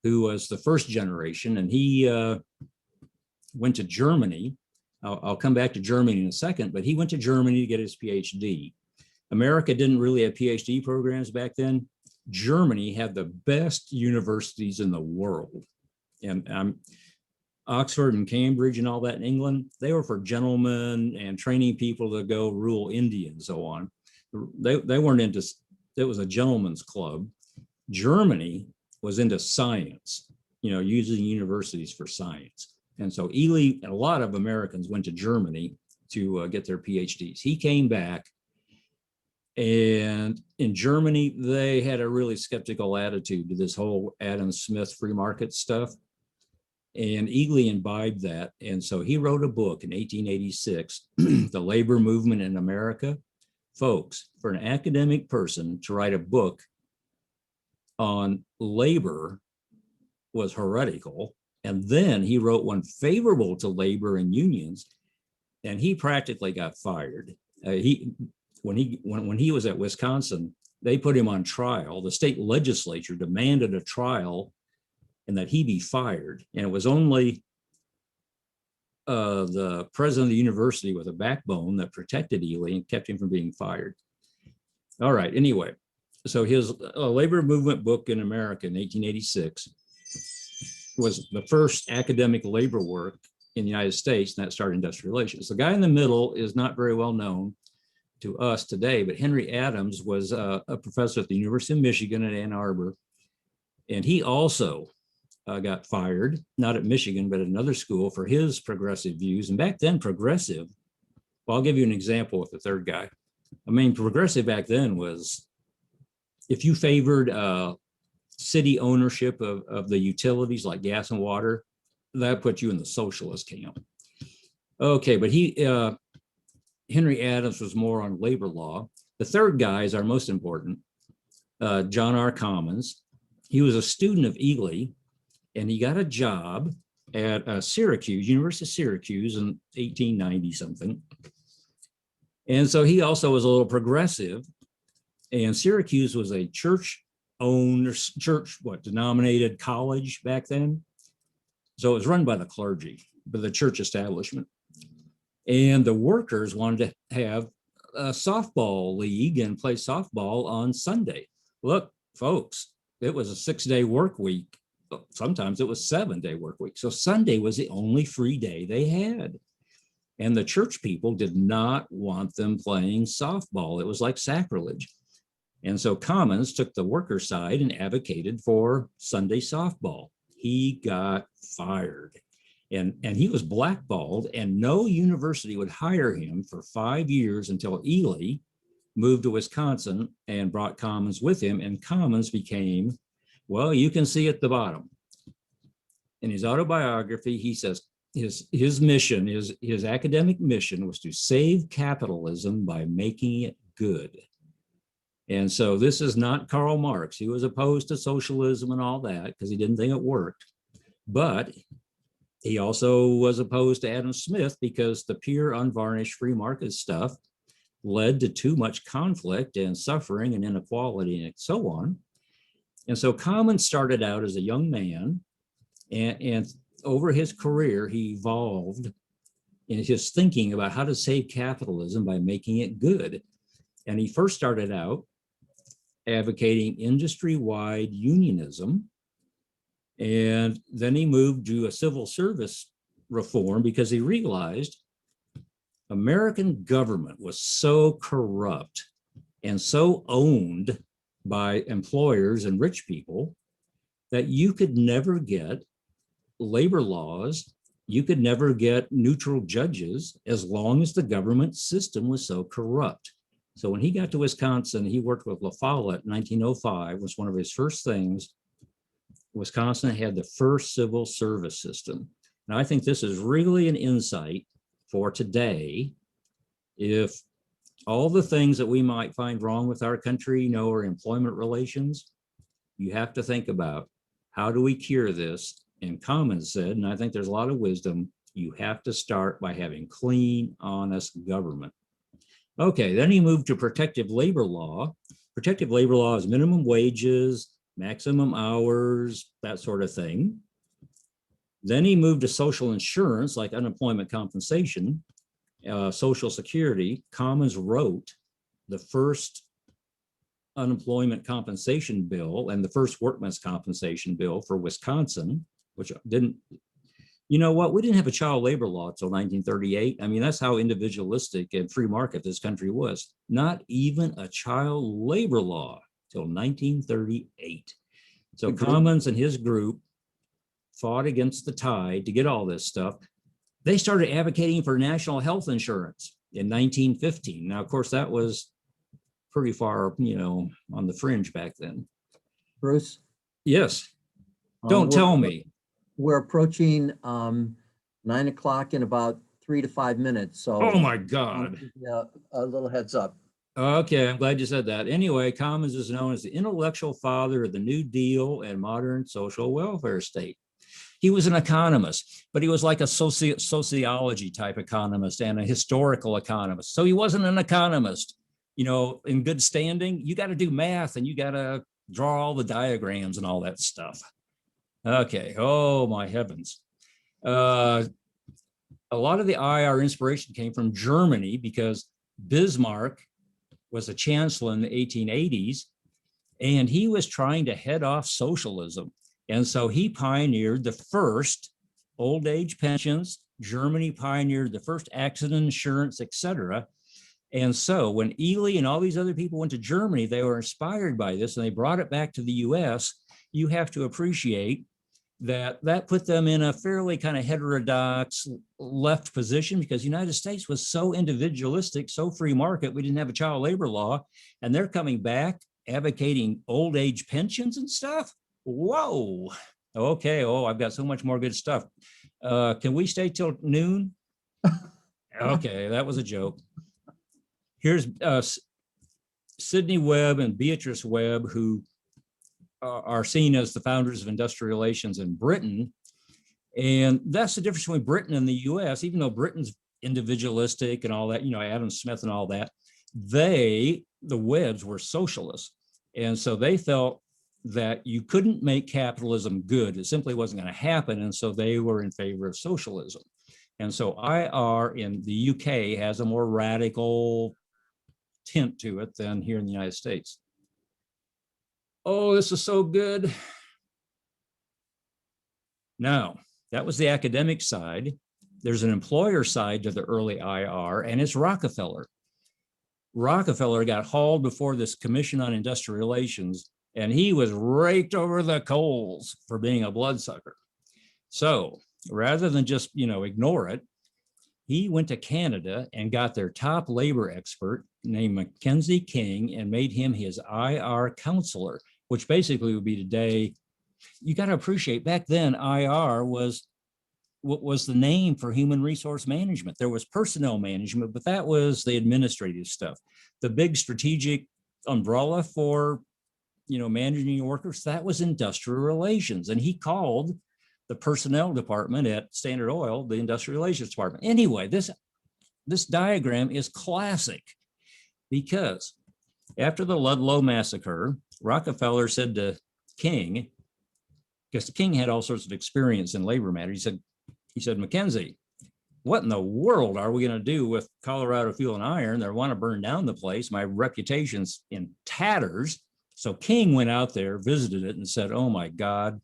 who was the first generation, and he went to Germany. I'll come back to Germany in a second, but he went to Germany to get his PhD. America didn't really have PhD programs back then. Germany had the best universities in the world. And Oxford and Cambridge and all that in England, they were for gentlemen and training people to go rule India and so on. They weren't into, it was a gentleman's club. Germany was into science, using universities for science. And so Ely and a lot of Americans went to Germany to get their PhDs. He came back, and in Germany, they had a really skeptical attitude to this whole Adam Smith free market stuff. And Ely imbibed that. And so he wrote a book in 1886, The Labor Movement in America. Folks, for an academic person to write a book on labor was heretical. And then he wrote one favorable to labor and unions. and he practically got fired. When he was at Wisconsin, they put him on trial. The state legislature demanded a trial and that he be fired. And it was only the president of the university with a backbone that protected Ely and kept him from being fired. All right, anyway, so his labor movement book in America in 1886 was the first academic labor work in the United States, and that started industrial relations. The guy in the middle is not very well known to us today, but Henry Adams was a professor at the University of Michigan at Ann Arbor, and he also got fired, not at Michigan, but at another school for his progressive views. And back then, progressive, well, I'll give you an example with the third guy. I mean, progressive back then was if you favored city ownership of the utilities like gas and water, that put you in the socialist camp. Okay, but Henry Adams was more on labor law. The third guy is our most important, John R. Commons. He was a student of Ely, and he got a job at Syracuse, University of Syracuse in 1890 something. And so he also was a little progressive, and Syracuse was a church-owned, denominated college back then. So it was run by the clergy, by the church establishment. And the workers wanted to have a softball league and play softball on Sunday. Look, folks, it was a 6-day work week. Sometimes it was 7-day work week. So Sunday was the only free day they had. And the church people did not want them playing softball. It was like sacrilege. And so Commons took the worker side and advocated for Sunday softball. He got fired. And he was blackballed, and no university would hire him for 5 years until Ely moved to Wisconsin and brought Commons with him. And Commons became, well, you can see at the bottom. In his autobiography, he says his mission, his academic mission was to save capitalism by making it good. And so this is not Karl Marx. He was opposed to socialism and all that because he didn't think it worked. But he also was opposed to Adam Smith because the pure, unvarnished free market stuff led to too much conflict and suffering and inequality and so on. And so Commons started out as a young man, and over his career, he evolved in his thinking about how to save capitalism by making it good. And he first started out advocating industry-wide unionism. And then he moved to a civil service reform because he realized American government was so corrupt and so owned by employers and rich people that you could never get labor laws, you could never get neutral judges as long as the government system was so corrupt. So when he got to Wisconsin, he worked with La Follette in 1905, was one of his first things. Wisconsin had the first civil service system. Now, I think this is really an insight for today. If all the things that we might find wrong with our country, are employment relations, you have to think about how do we cure this? And Commons said, and I think there's a lot of wisdom, you have to start by having clean, honest government. Okay, then he moved to protective labor law. Protective labor law is minimum wages, maximum hours, that sort of thing. Then he moved to social insurance, like unemployment compensation, Social Security. Commons wrote the first unemployment compensation bill and the first workman's compensation bill for Wisconsin, which didn't, we didn't have a child labor law until 1938. I mean, that's how individualistic and free market this country was. Not even a child labor law till 1938. So Commons and his group fought against the tide to get all this stuff. They started advocating for national health insurance in 1915. Now, of course, that was pretty far, on the fringe back then. Bruce? Yes. Don't tell me. We're approaching 9 o'clock in about 3 to 5 minutes. So, oh my God. A little heads up. Okay, I'm glad you said that. Anyway, Commons is known as the intellectual father of the New Deal and modern social welfare state. He was an economist, but he was like a sociology type economist and a historical economist. So he wasn't an economist, you know, in good standing. You got to do math and you got to draw all the diagrams and all that stuff. Okay. Oh, my heavens. A lot of the IR inspiration came from Germany because Bismarck was a chancellor in the 1880s, and he was trying to head off socialism. And so he pioneered the first old age pensions. Germany pioneered the first accident insurance, et cetera. And so when Ely and all these other people went to Germany, they were inspired by this and they brought it back to the US. You have to appreciate that put them in a fairly kind of heterodox left position because the United States was so individualistic, so free market, we didn't have a child labor law, and they're coming back advocating old age pensions and stuff. Whoa. Okay. Oh, I've got so much more good stuff. Can we stay till noon? Okay, that was a joke. Here's Sidney Webb and Beatrice Webb, who are seen as the founders of industrial relations in Britain. And that's the difference between Britain and the US, even though Britain's individualistic and all that, you know, Adam Smith and all that, the Webbs were socialists. And so they felt that you couldn't make capitalism good. It simply wasn't going to happen. And so they were in favor of socialism. And so IR in the UK has a more radical tint to it than here in the United States. Oh, this is so good. Now, that was the academic side. There's an employer side to the early IR, and it's Rockefeller. Rockefeller got hauled before this Commission on Industrial Relations, and he was raked over the coals for being a bloodsucker. So rather than just, you know, ignore it, he went to Canada and got their top labor expert named Mackenzie King and made him his IR counselor, which basically would be today. You got to appreciate back then IR was what was the name for human resource management. There was personnel management, but that was the administrative stuff. The big strategic umbrella for, you know, managing your workers, that was industrial relations. And he called the personnel department at Standard Oil the industrial relations department. Anyway, this diagram is classic because after the Ludlow Massacre, Rockefeller said to King, because King had all sorts of experience in labor matters, he said, Mackenzie, what in the world are we going to do with Colorado Fuel and Iron? They want to burn down the place. My reputation's in tatters. So King went out there, visited it, and said, oh my God,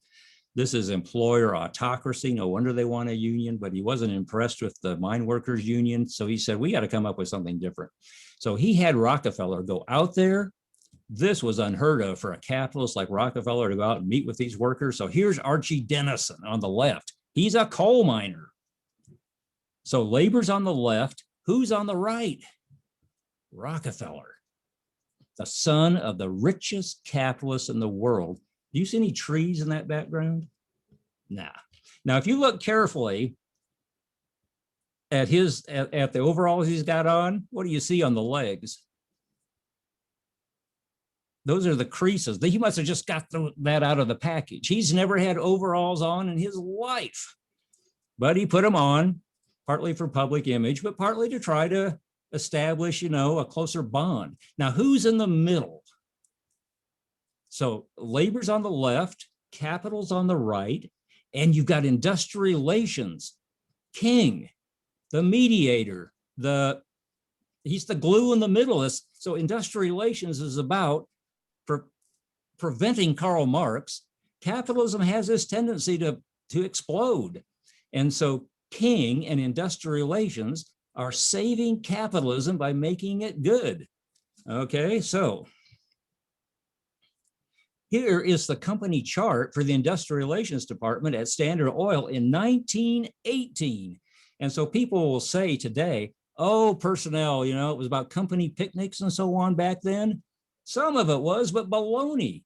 this is employer autocracy. No wonder they want a union, but he wasn't impressed with the mine workers union. So he said, we got to come up with something different. So he had Rockefeller go out there. This was unheard of for a capitalist like Rockefeller to go out and meet with these workers. So here's Archie Dennison on the left. He's a coal miner. So labor's on the left. Who's on the right? Rockefeller, the son of the richest capitalist in the world. Do you see any trees in that background? Nah. Now, if you look carefully at the overalls he's got on, what do you see on the legs? Those are the creases. He must have just got that out of the package. He's never had overalls on in his life, but he put them on partly for public image, but partly to try to establish, you know, a closer bond. Now, who's in the middle? So labor's on the left, capital's on the right, and you've got industrial relations. King, the mediator, he's the glue in the middle. So industrial relations is about preventing Karl Marx. Capitalism has this tendency to explode. And so King and industrial relations are saving capitalism by making it good. Okay, so here is the company chart for the industrial relations department at Standard Oil in 1918. And so people will say today, oh, personnel, you know, it was about company picnics and so on back then. Some of it was, but baloney.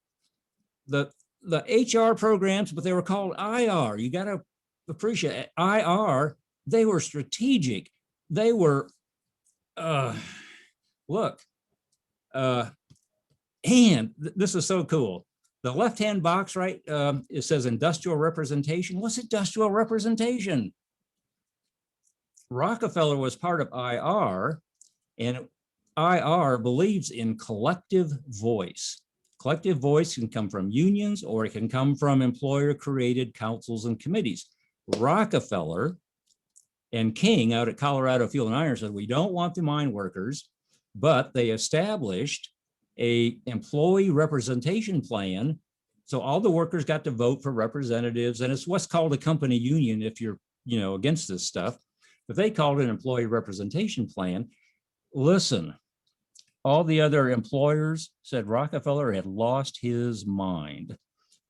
The HR programs, but they were called IR. You got to appreciate it. IR, they were strategic. They were, look, and this is so cool. The left-hand box, right, it says industrial representation. What's industrial representation? Rockefeller was part of IR, and IR believes in collective voice. Collective voice can come from unions, or it can come from employer-created councils and committees. Rockefeller and King out at Colorado Fuel and Iron said, we don't want the mine workers, but they established a employee representation plan. So all the workers got to vote for representatives, and it's what's called a company union if you're, against this stuff. But they called it an employee representation plan. Listen, all the other employers said Rockefeller had lost his mind,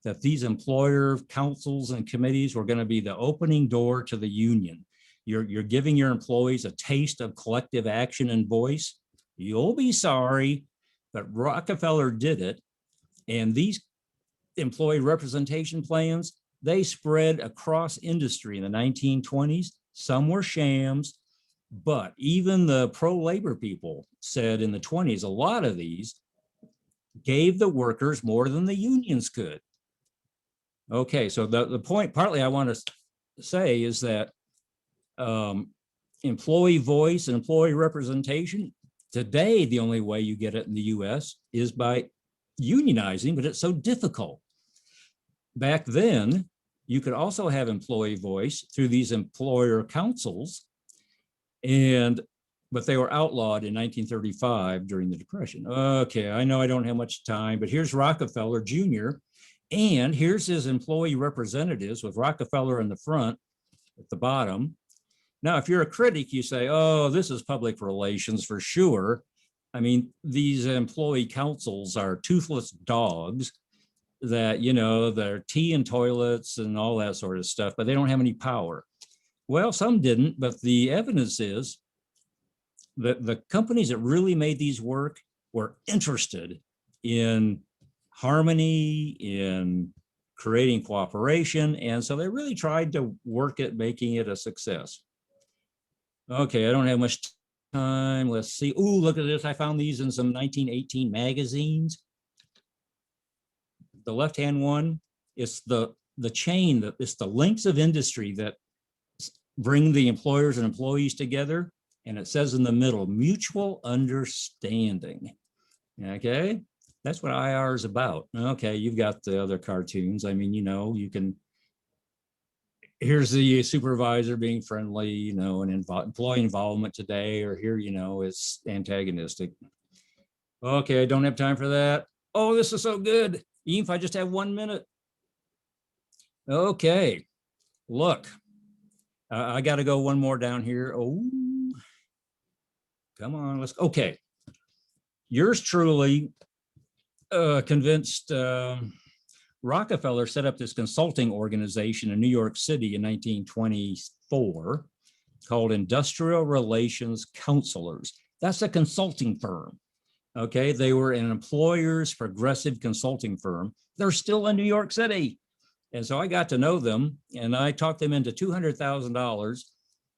that these employer councils and committees were going to be the opening door to the union. You're giving your employees a taste of collective action and voice. You'll be sorry, but Rockefeller did it. And these employee representation plans, they spread across industry in the 1920s. Some were shams, but even the pro-labor people said in the 20s, a lot of these gave the workers more than the unions could. Okay, so the point partly I want to say is that employee voice and employee representation, today, the only way you get it in the US is by unionizing, but it's so difficult. Back then, you could also have employee voice through these employer councils, but they were outlawed in 1935 during the Depression. Okay, I know I don't have much time, but here's Rockefeller Jr., and here's his employee representatives with Rockefeller in the front at the bottom. Now, if you're a critic, you say, oh, this is public relations for sure. I mean, these employee councils are toothless dogs that, they're tea and toilets and all that sort of stuff, but they don't have any power. Well, some didn't, but the evidence is that the companies that really made these work were interested in harmony, in creating cooperation, and so they really tried to work at making it a success. Okay, I don't have much time. Let's see. Ooh, look at this. I found these in some 1918 magazines. The left-hand one is the chain, that it's the links of industry that bring the employers and employees together. And it says in the middle, mutual understanding. Okay, that's what IR is about. Okay, you've got the other cartoons. I mean, you can, here's the supervisor being friendly, and employee involvement today, or here, it's antagonistic. Okay, I don't have time for that. Oh, this is so good. Even if I just have 1 minute. Okay, look, I got to go one more down here. Oh, come on, let's, okay. Yours truly convinced Rockefeller set up this consulting organization in New York City in 1924 called Industrial Relations Counselors. That's a consulting firm. Okay, they were an employer's progressive consulting firm. They're still in New York City. And so I got to know them, and I talked them into $200,000,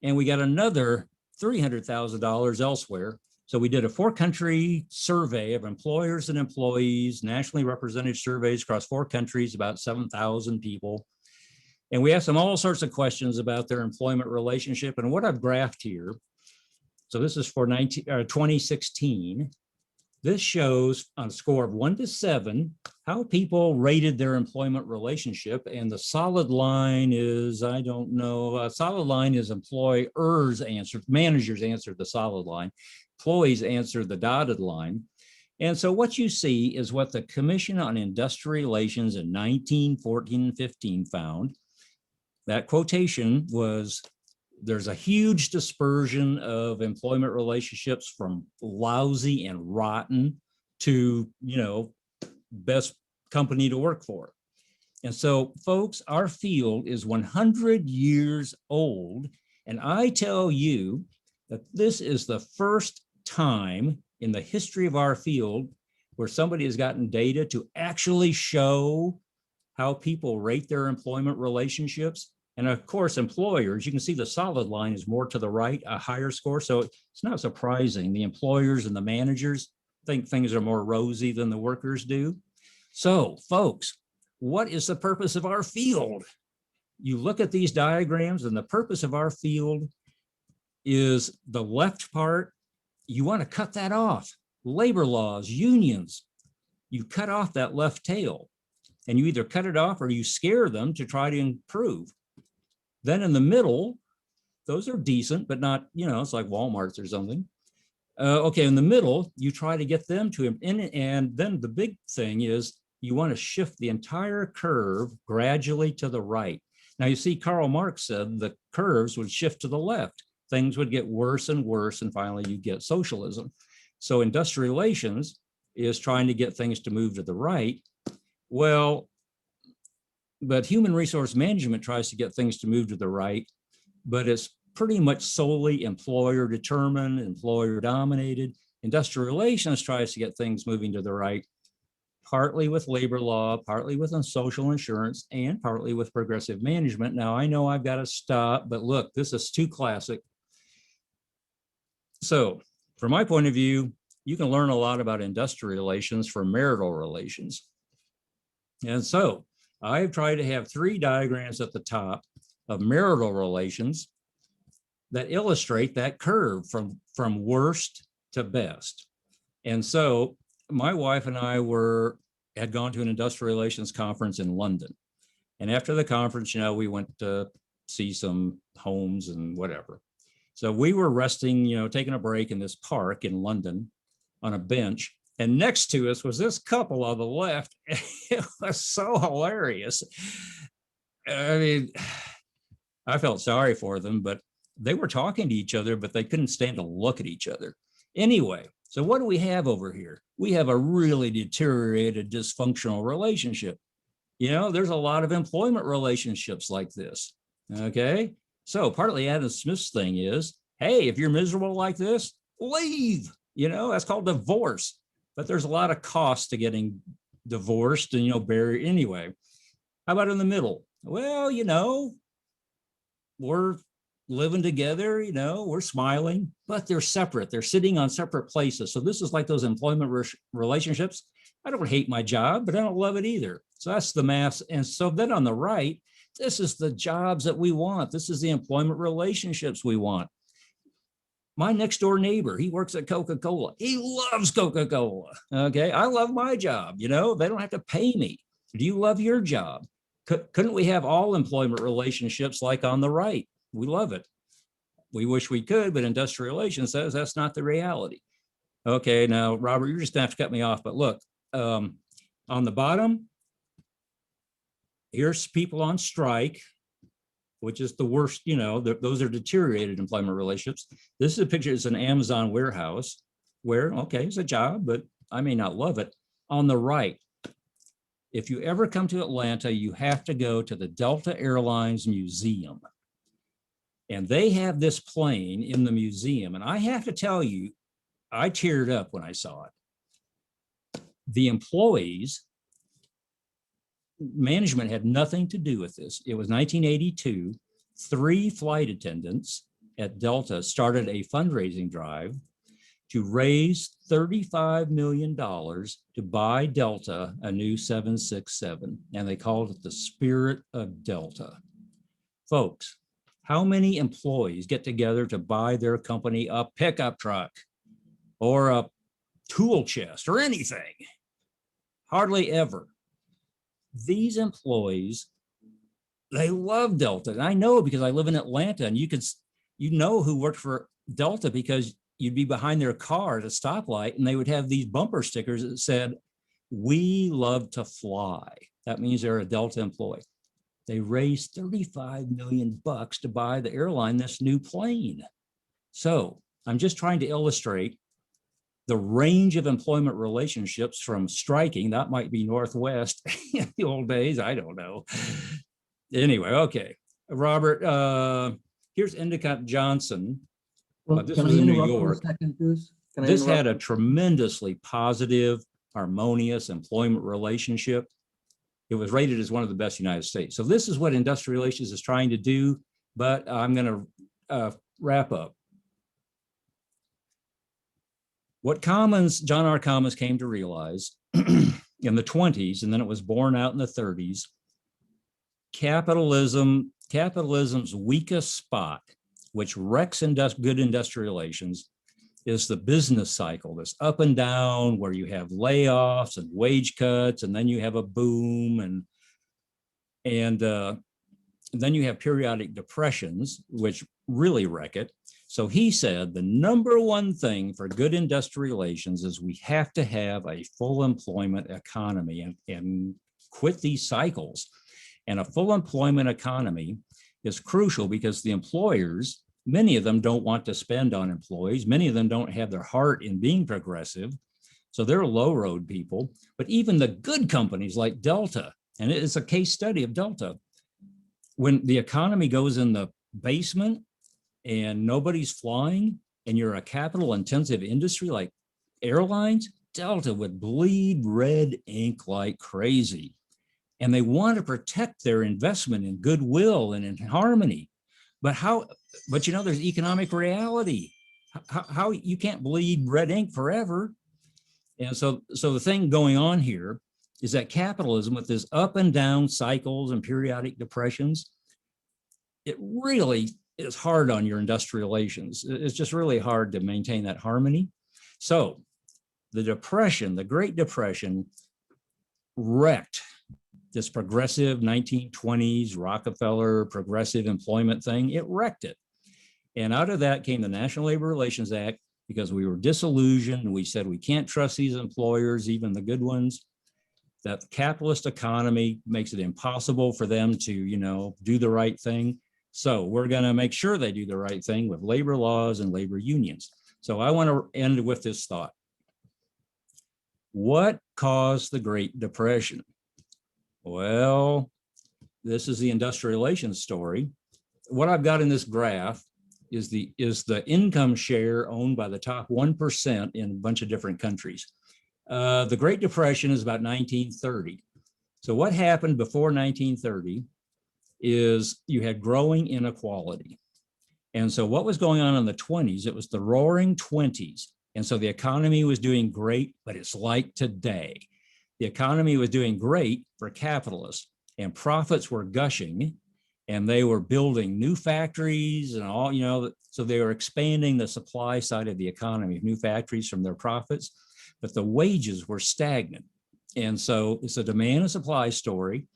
and we got another $300,000 elsewhere. So we did a 4-country survey of employers and employees, nationally represented surveys across 4 countries, about 7,000 people. And we asked them all sorts of questions about their employment relationship. And what I've graphed here, so this is for 2016. This shows on a score of 1 to 7, how people rated their employment relationship. And the solid line is, I don't know, solid line is employers answered, managers answered the solid line, employees answered the dotted line. And so what you see is what the Commission on Industrial Relations in 1914 and 15 found. That quotation was, there's a huge dispersion of employment relationships from lousy and rotten to, best company to work for. And so, folks, our field is 100 years old. And I tell you that this is the first time in the history of our field where somebody has gotten data to actually show how people rate their employment relationships. And of course, employers, you can see the solid line is more to the right, a higher score. So it's not surprising. The employers and the managers think things are more rosy than the workers do. So, folks, what is the purpose of our field? You look at these diagrams, and the purpose of our field is the left part. You want to cut that off. Labor laws, unions, you cut off that left tail, and you either cut it off or you scare them to try to improve. Then in the middle, those are decent, but not, it's like Walmart's or something. Okay, in the middle, you try to get them to, and then the big thing is you want to shift the entire curve gradually to the right. Now you see, Karl Marx said the curves would shift to the left. Things would get worse and worse, and finally you get socialism. So industrial relations is trying to get things to move to the right. Well, but human resource management tries to get things to move to the right, but it's pretty much solely employer determined, employer dominated. Industrial relations tries to get things moving to the right, partly with labor law, partly with social insurance, and partly with progressive management. Now, I know I've got to stop, but look, this is too classic. So from my point of view, you can learn a lot about industrial relations from marital relations. And so I've tried to have 3 diagrams at the top of marital relations that illustrate that curve from worst to best. And so my wife and I had gone to an industrial relations conference in London. And after the conference, we went to see some homes and whatever. So we were resting, taking a break in this park in London on a bench. And next to us was this couple on the left. It was so hilarious. I mean, I felt sorry for them, but they were talking to each other, but they couldn't stand to look at each other. Anyway, so what do we have over here? We have a really deteriorated, dysfunctional relationship. There's a lot of employment relationships like this, okay? So partly Adam Smith's thing is, hey, if you're miserable like this, leave. That's called divorce. But there's a lot of cost to getting divorced and, buried anyway. How about in the middle? Well, we're living together, we're smiling, but they're separate. They're sitting on separate places. So this is like those employment relationships. I don't hate my job, but I don't love it either. So that's the math. And so then on the right, this is the jobs that we want. This is the employment relationships we want. My next door neighbor, he works at Coca-Cola. He loves Coca-Cola. Okay, I love my job. They don't have to pay me. Do you love your job? Couldn't we have all employment relationships like on the right? We love it. We wish we could, but industrial relations says that's not the reality. Okay, now, Robert, you're just gonna have to cut me off, but look, on the bottom, here's people on strike, which is the worst, those are deteriorated employment relationships. This is a picture, it's an Amazon warehouse where, okay, it's a job, but I may not love it. On the right, if you ever come to Atlanta, you have to go to the Delta Airlines Museum. And they have this plane in the museum. And I have to tell you, I teared up when I saw it. The employees, management had nothing to do with this. It was 1982. 3 flight attendants at Delta started a fundraising drive to raise $35 million to buy Delta a new 767. And they called it the Spirit of Delta. Folks, how many employees get together to buy their company a pickup truck or a tool chest or anything? Hardly ever. These employees, they love Delta. And I know because I live in Atlanta, and you know who worked for Delta because you'd be behind their car at a stoplight and they would have these bumper stickers that said, "We love to fly." That means they're a Delta employee. They raised $35 million to buy the airline this new plane. So I'm just trying to illustrate the range of employment relationships from striking. That might be Northwest in the old days. I don't know. Anyway, okay. Robert, here's Endicott Johnson. Well, This can was I in New interrupt for a York. second, Bruce? Can I This had a interrupt? tremendously positive, harmonious employment relationship. It was rated as one of the best in the United States. So this is what industrial relations is trying to do, but I'm going to wrap up. What John R. Commons came to realize in the 20s, and then it was borne out in the 30s. Capitalism's weakest spot, which wrecks good industrial relations, is the business cycle, this up and down where you have layoffs and wage cuts, and then you have a boom, and then you have periodic depressions, which really wreck it. So he said the number one thing for good industrial relations is we have to have a full employment economy and quit these cycles. And a full employment economy is crucial because the employers, many of them don't want to spend on employees. Many of them don't have their heart in being progressive. So they're low road people. But even the good companies like Delta, and it's a case study of Delta, when the economy goes in the basement and nobody's flying and you're a capital intensive industry like airlines, Delta would bleed red ink like crazy. And they want to protect their investment in goodwill and in harmony. But you know, there's economic reality. How you can't bleed red ink forever. And so the thing going on here is that capitalism, with this up and down cycles and periodic depressions, it really is hard on your industrial relations. It's just really hard to maintain that harmony. So the Depression, the Great Depression, wrecked this progressive 1920s Rockefeller progressive employment thing. It wrecked it. And out of that came the National Labor Relations Act, because we were disillusioned. We said we can't trust these employers, even the good ones. That capitalist economy makes it impossible for them to, you know, do the right thing. So we're going to make sure they do the right thing with labor laws and labor unions. So I want to end with this thought. What caused the Great Depression? Well, this is the industrial relations story. What I've got in this graph is the income share owned by the top 1% in a bunch of different countries. The Great Depression is about 1930. So what happened before 1930 is you had growing inequality. And so what was going on in the 20s, it was the roaring 20s. And so the economy was doing great, but it's like today. The economy was doing great for capitalists, and profits were gushing, and they were building new factories and all, you know, so they were expanding the supply side of the economy, new factories from their profits, but the wages were stagnant. And so it's a demand and supply story.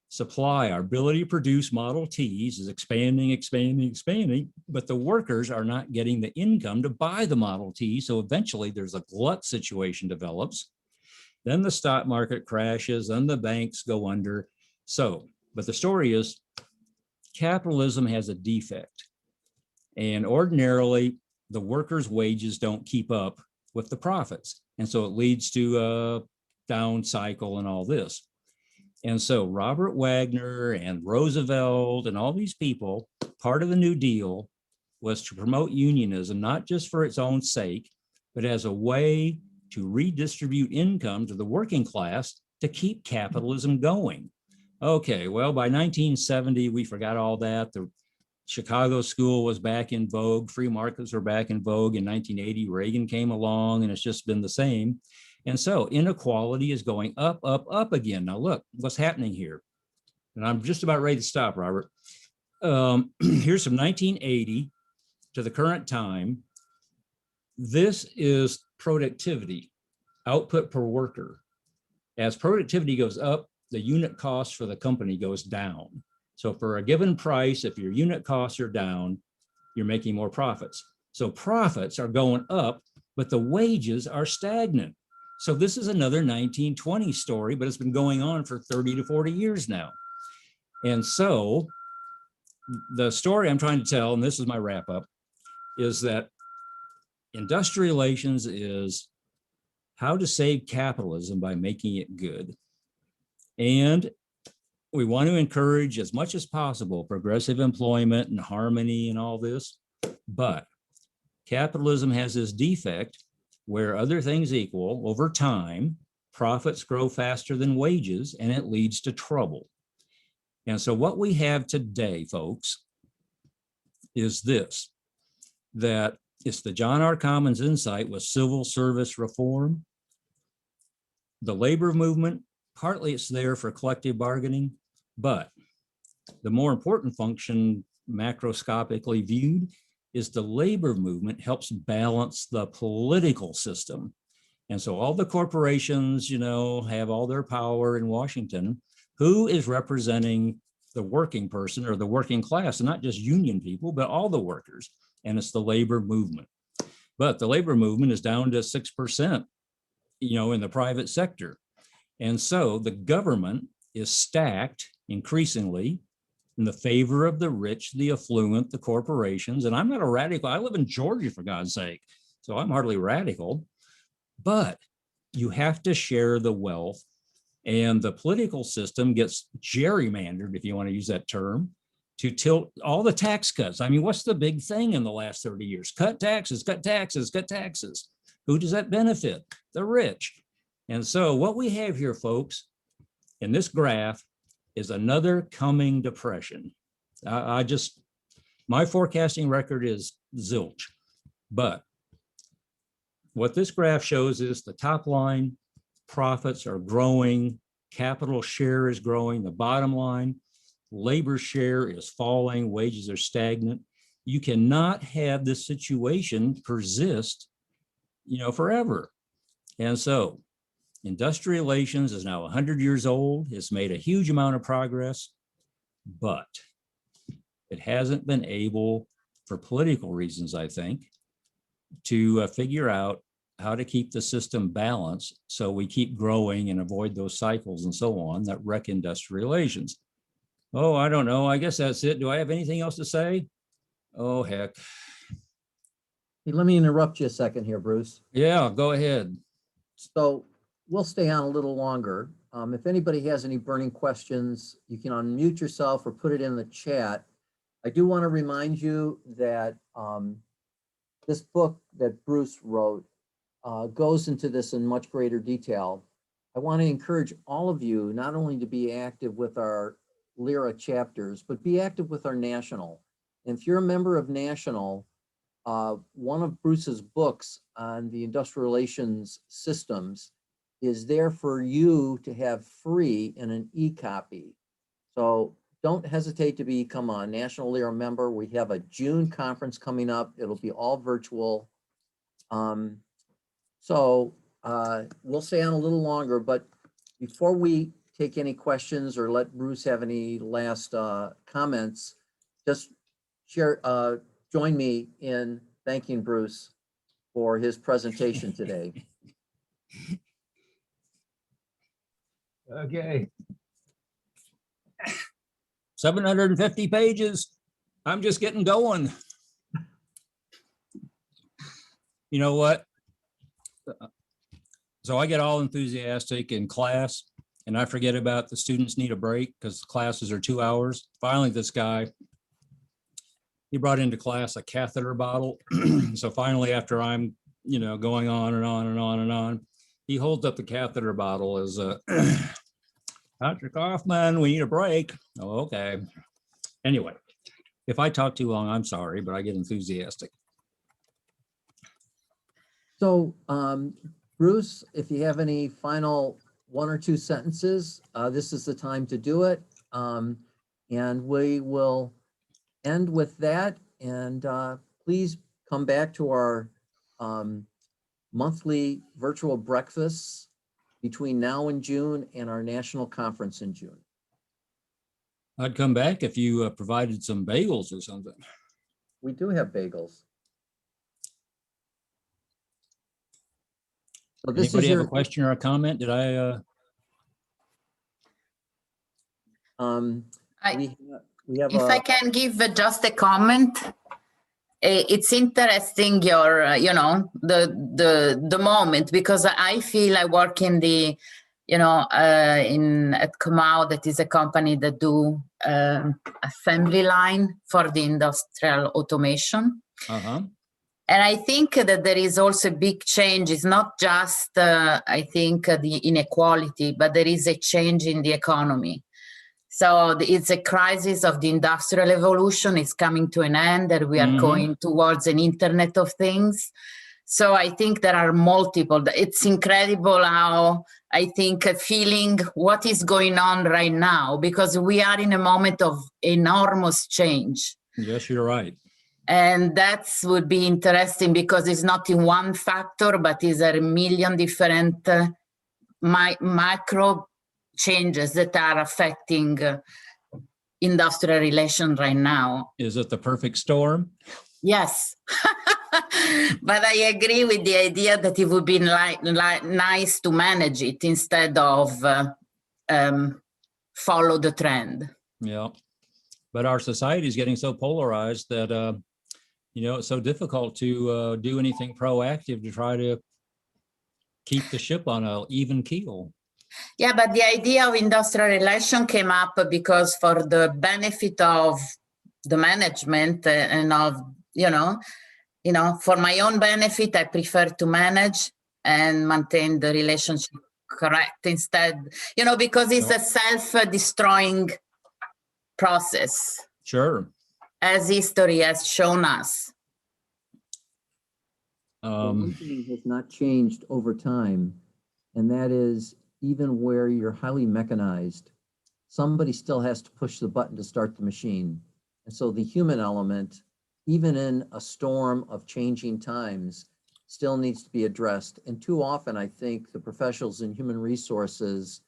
Supply, our ability to produce Model Ts is expanding, but the workers are not getting the income to buy the Model T. So eventually there's a glut situation develops. Then the stock market crashes and the banks go under. So, but the story is capitalism has a defect. And ordinarily, the workers' wages don't keep up with the profits. And so it leads to a down cycle and all this. And so Robert Wagner and Roosevelt and all these people, part of the New Deal was to promote unionism, not just for its own sake, but as a way to redistribute income to the working class to keep capitalism going. Okay, well, by 1970, we forgot all that. The Chicago School was back in vogue. Free markets were back in vogue. In 1980, Reagan came along, and it's just been the same. And so inequality is going up, up, up again. Now look, what's happening here. And I'm just about ready to stop, Robert. Here's from 1980 to the current time. This is productivity, output per worker. As productivity goes up, the unit cost for the company goes down. So for a given price, if your unit costs are down, you're making more profits. So profits are going up, but the wages are stagnant. So this is another 1920 story, but it's been going on for 30 to 40 years now. And so the story I'm trying to tell, and this is my wrap up, is that industrial relations is how to save capitalism by making it good. And we want to encourage as much as possible progressive employment and harmony and all this, but capitalism has this defect where, other things equal, over time, profits grow faster than wages, and it leads to trouble. And so what we have today, folks, is this, that it's the John R. Commons insight with civil service reform. the labor movement, partly it's there for collective bargaining, but the more important function, macroscopically viewed, is the labor movement helps balance the political system. And so all the corporations, have all their power in Washington. Who is representing the working person or the working class, and not just union people, but all the workers? And it's the labor movement. But the labor movement is down to 6%, in the private sector. And so the government is stacked increasingly in the favor of the rich, the affluent, the corporations. And I'm not a radical. I live in Georgia, for God's sake, so I'm hardly radical. But you have to share the wealth, and the political system gets gerrymandered, if you want to use that term, to tilt all the tax cuts. I mean, what's the big thing in the last 30 years? Cut taxes, cut taxes, cut taxes. Who does that benefit? The rich. And so what we have here, folks, in this graph is another coming depression. My forecasting record is zilch. But what this graph shows is the top line, profits are growing, capital share is growing, the bottom line, labor share is falling, wages are stagnant. You cannot have this situation persist, forever. And so industrial relations is now 100 years old. It's made a huge amount of progress, but it hasn't been able, for political reasons, I think, to figure out how to keep the system balanced so we keep growing and avoid those cycles and so on that wreck industrial relations. Oh, I don't know. I guess that's it. Do I have anything else to say? Oh, heck. Hey, let me interrupt you a second here, Bruce. Yeah, go ahead. So we'll stay on a little longer. If anybody has any burning questions, you can unmute yourself or put it in the chat. I do want to remind you that this book that Bruce wrote goes into this in much greater detail. I want to encourage all of you not only to be active with our LERA chapters, but be active with our national. And if you're a member of national, one of Bruce's books on the industrial relations systems is there for you to have free in an e-copy. So don't hesitate to become a National LERA member. We have a June conference coming up. It'll be all virtual. So we'll stay on a little longer, but before we take any questions or let Bruce have any last comments, just join me in thanking Bruce for his presentation today. Okay. 750 pages. I'm just getting going. You know what? So I get all enthusiastic in class and I forget about the students need a break because classes are 2 hours. Finally, this guy, he brought into class a catheter bottle. So finally, after I'm, going on and on and on and on, he holds up the catheter bottle as a, Dr. Kaufman, we need a break. Oh, okay. Anyway, if I talk too long, I'm sorry, but I get enthusiastic. So, Bruce, if you have any final 1 or 2 sentences, this is the time to do it. And we will end with that. And please come back to our monthly virtual breakfasts between now and June and our national conference in June. I'd come back if you provided some bagels or something. We do have bagels. So this Anybody is have a question or a comment? Did I? We have if I can give just a comment, it's interesting your the moment, because I feel I work in the at Comau, that is a company that do assembly line for the industrial automation. And I think that there is also a big change. It's not just, I think, the inequality, but there is a change in the economy. So it's a crisis of the industrial evolution. It's coming to an end, that we are going towards an Internet of Things. So I think there are multiple. It's incredible how I think feeling what is going on right now, because we are in a moment of enormous change. Yes, you're right. And that would be interesting because it's not in one factor, but is a million different micro changes that are affecting industrial relations right now. Is it the perfect storm? Yes. But I agree with the idea that it would be nice to manage it instead of follow the trend. Yeah. But our society is getting so polarized that, it's so difficult to do anything proactive to try to keep the ship on an even keel. Yeah, but the idea of industrial relation came up because for the benefit of the management and of, for my own benefit, I prefer to manage and maintain the relationship correct instead, because it's a self-destroying process. Sure. As history has shown us. One thing has not changed over time, and that is even where you're highly mechanized, somebody still has to push the button to start the machine. And so the human element, even in a storm of changing times, still needs to be addressed. And too often, I think the professionals in human resources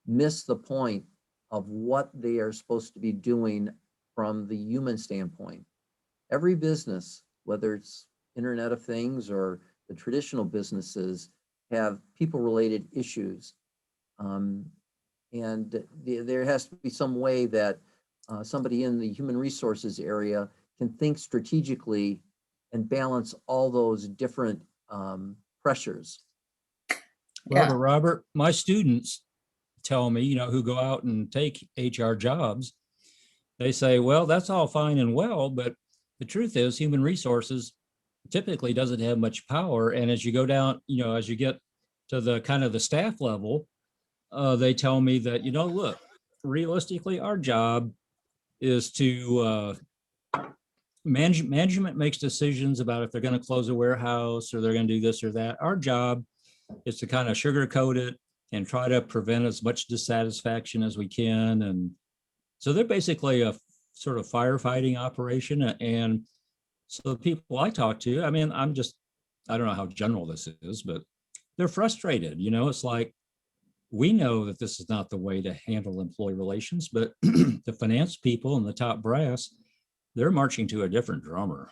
miss the point of what they are supposed to be doing from the human standpoint. Every business, whether it's Internet of Things or the traditional businesses, have people-related issues. And there has to be some way that somebody in the human resources area can think strategically and balance all those different pressures. Well, but Robert, my students tell me, who go out and take HR jobs, they say, well, that's all fine and well, but the truth is human resources typically doesn't have much power. And as you go down, as you get to the kind of the staff level, they tell me that, look, realistically, our job is to management makes decisions about if they're going to close a warehouse or they're going to do this or that. Our job is to kind of sugarcoat it and try to prevent as much dissatisfaction as we can. And so they're basically a sort of firefighting operation. And so the people I talk to, I don't know how general this is, but they're frustrated. It's like, we know that this is not the way to handle employee relations, but the finance people and the top brass, they're marching to a different drummer.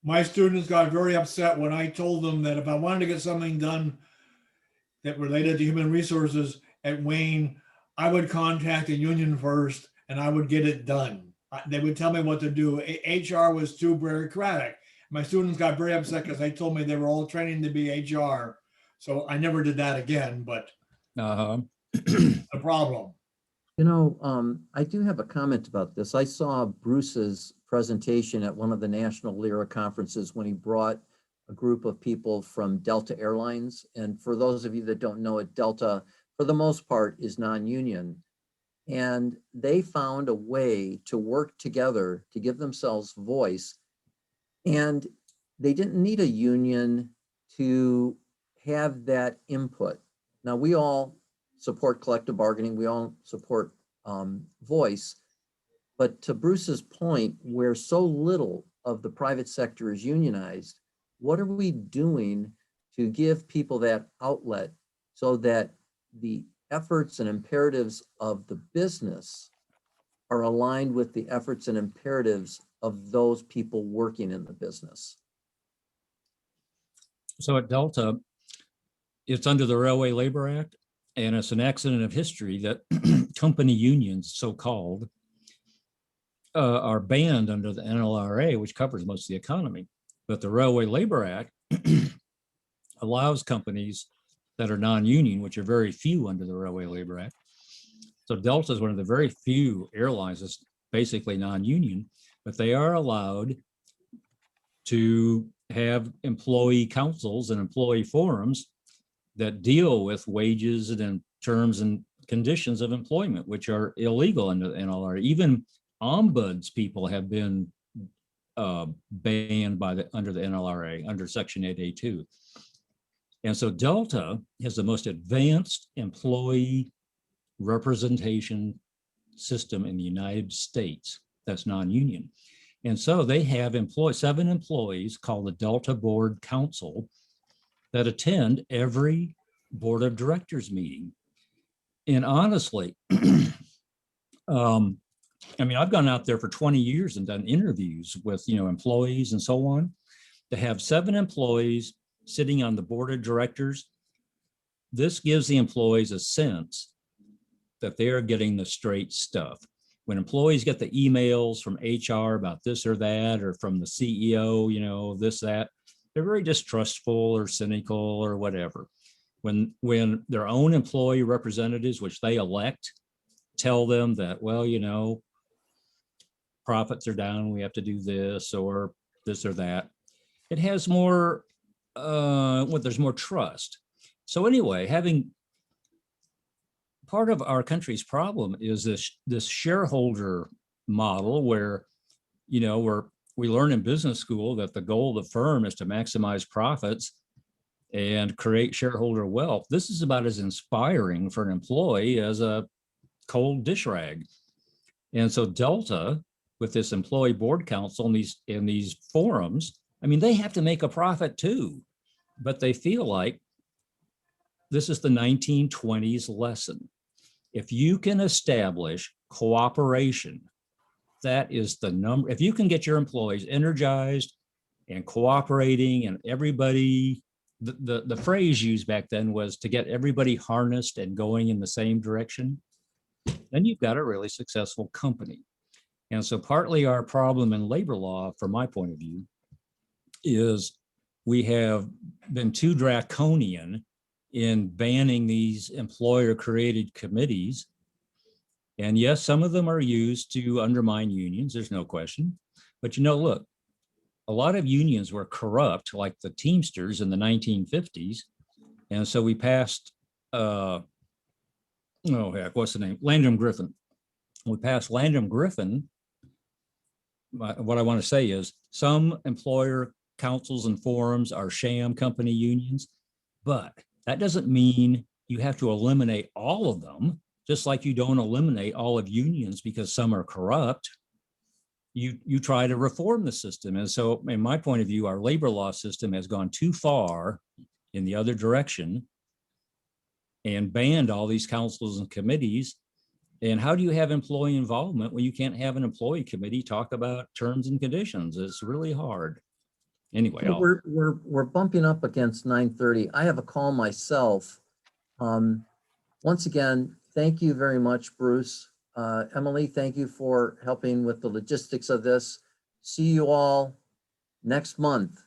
My students got very upset when I told them that if I wanted to get something done that related to human resources at Wayne, I would contact the union first and I would get it done. They would tell me what to do. HR was too bureaucratic. My students got very upset because they told me they were all training to be HR. So I never did that again, but the problem. I do have a comment about this. I saw Bruce's presentation at one of the national LERA conferences when he brought a group of people from Delta Airlines. And for those of you that don't know it, Delta, for the most part, is non-union. And they found a way to work together to give themselves voice. And they didn't need a union to have that input. Now, we all support collective bargaining. We all support voice. But to Bruce's point, where so little of the private sector is unionized, what are we doing to give people that outlet so that the efforts and imperatives of the business are aligned with the efforts and imperatives of those people working in the business? So at Delta, it's under the Railway Labor Act, and it's an accident of history that company unions, so-called, are banned under the NLRA, which covers most of the economy. But the Railway Labor Act allows companies that are non-union, which are very few under the Railway Labor Act. So Delta is one of the very few airlines that's basically non-union, but they are allowed to have employee councils and employee forums that deal with wages and terms and conditions of employment, which are illegal under the NLRA. Even ombuds people have been banned by under the NLRA, under Section 8A2. And so Delta has the most advanced employee representation system in the United States that's non-union. And so they have 7 employees called the Delta Board Council that attend every board of directors meeting. And honestly, I mean, I've gone out there for 20 years and done interviews with, employees and so on. To have 7 employees sitting on the board of directors, this gives the employees a sense that they are getting the straight stuff. When employees get the emails from HR about this or that, or from the CEO, this, that, they're very distrustful or cynical or whatever. When their own employee representatives, which they elect, tell them that, well, profits are down, we have to do this or that, it has more, there's more trust. So anyway, part of our country's problem is this shareholder model where, we learn in business school that the goal of the firm is to maximize profits and create shareholder wealth. This is about as inspiring for an employee as a cold dish rag. And so Delta, with this employee board council and these forums, I mean, they have to make a profit too, but they feel like this is the 1920s lesson. If you can establish cooperation, that is the number. If you can get your employees energized and cooperating, and everybody, the phrase used back then was to get everybody harnessed and going in the same direction, then you've got a really successful company. And so partly our problem in labor law, from my point of view, is we have been too draconian in banning these employer-created committees. And yes, some of them are used to undermine unions, there's no question. But look, a lot of unions were corrupt, like the Teamsters in the 1950s. And so we passed, what's the name? Landrum Griffin. We passed Landrum Griffin. What I want to say is some employer councils and forums are sham company unions, but that doesn't mean you have to eliminate all of them, just like you don't eliminate all of unions because some are corrupt. You try to reform the system. And so in my point of view, our labor law system has gone too far in the other direction and banned all these councils and committees. And how do you have employee involvement when you can't have an employee committee talk about terms and conditions? It's really hard. Anyway, we're bumping up against 9:30. I have a call myself. Once again, thank you very much, Bruce. Emily, thank you for helping with the logistics of this. See you all next month.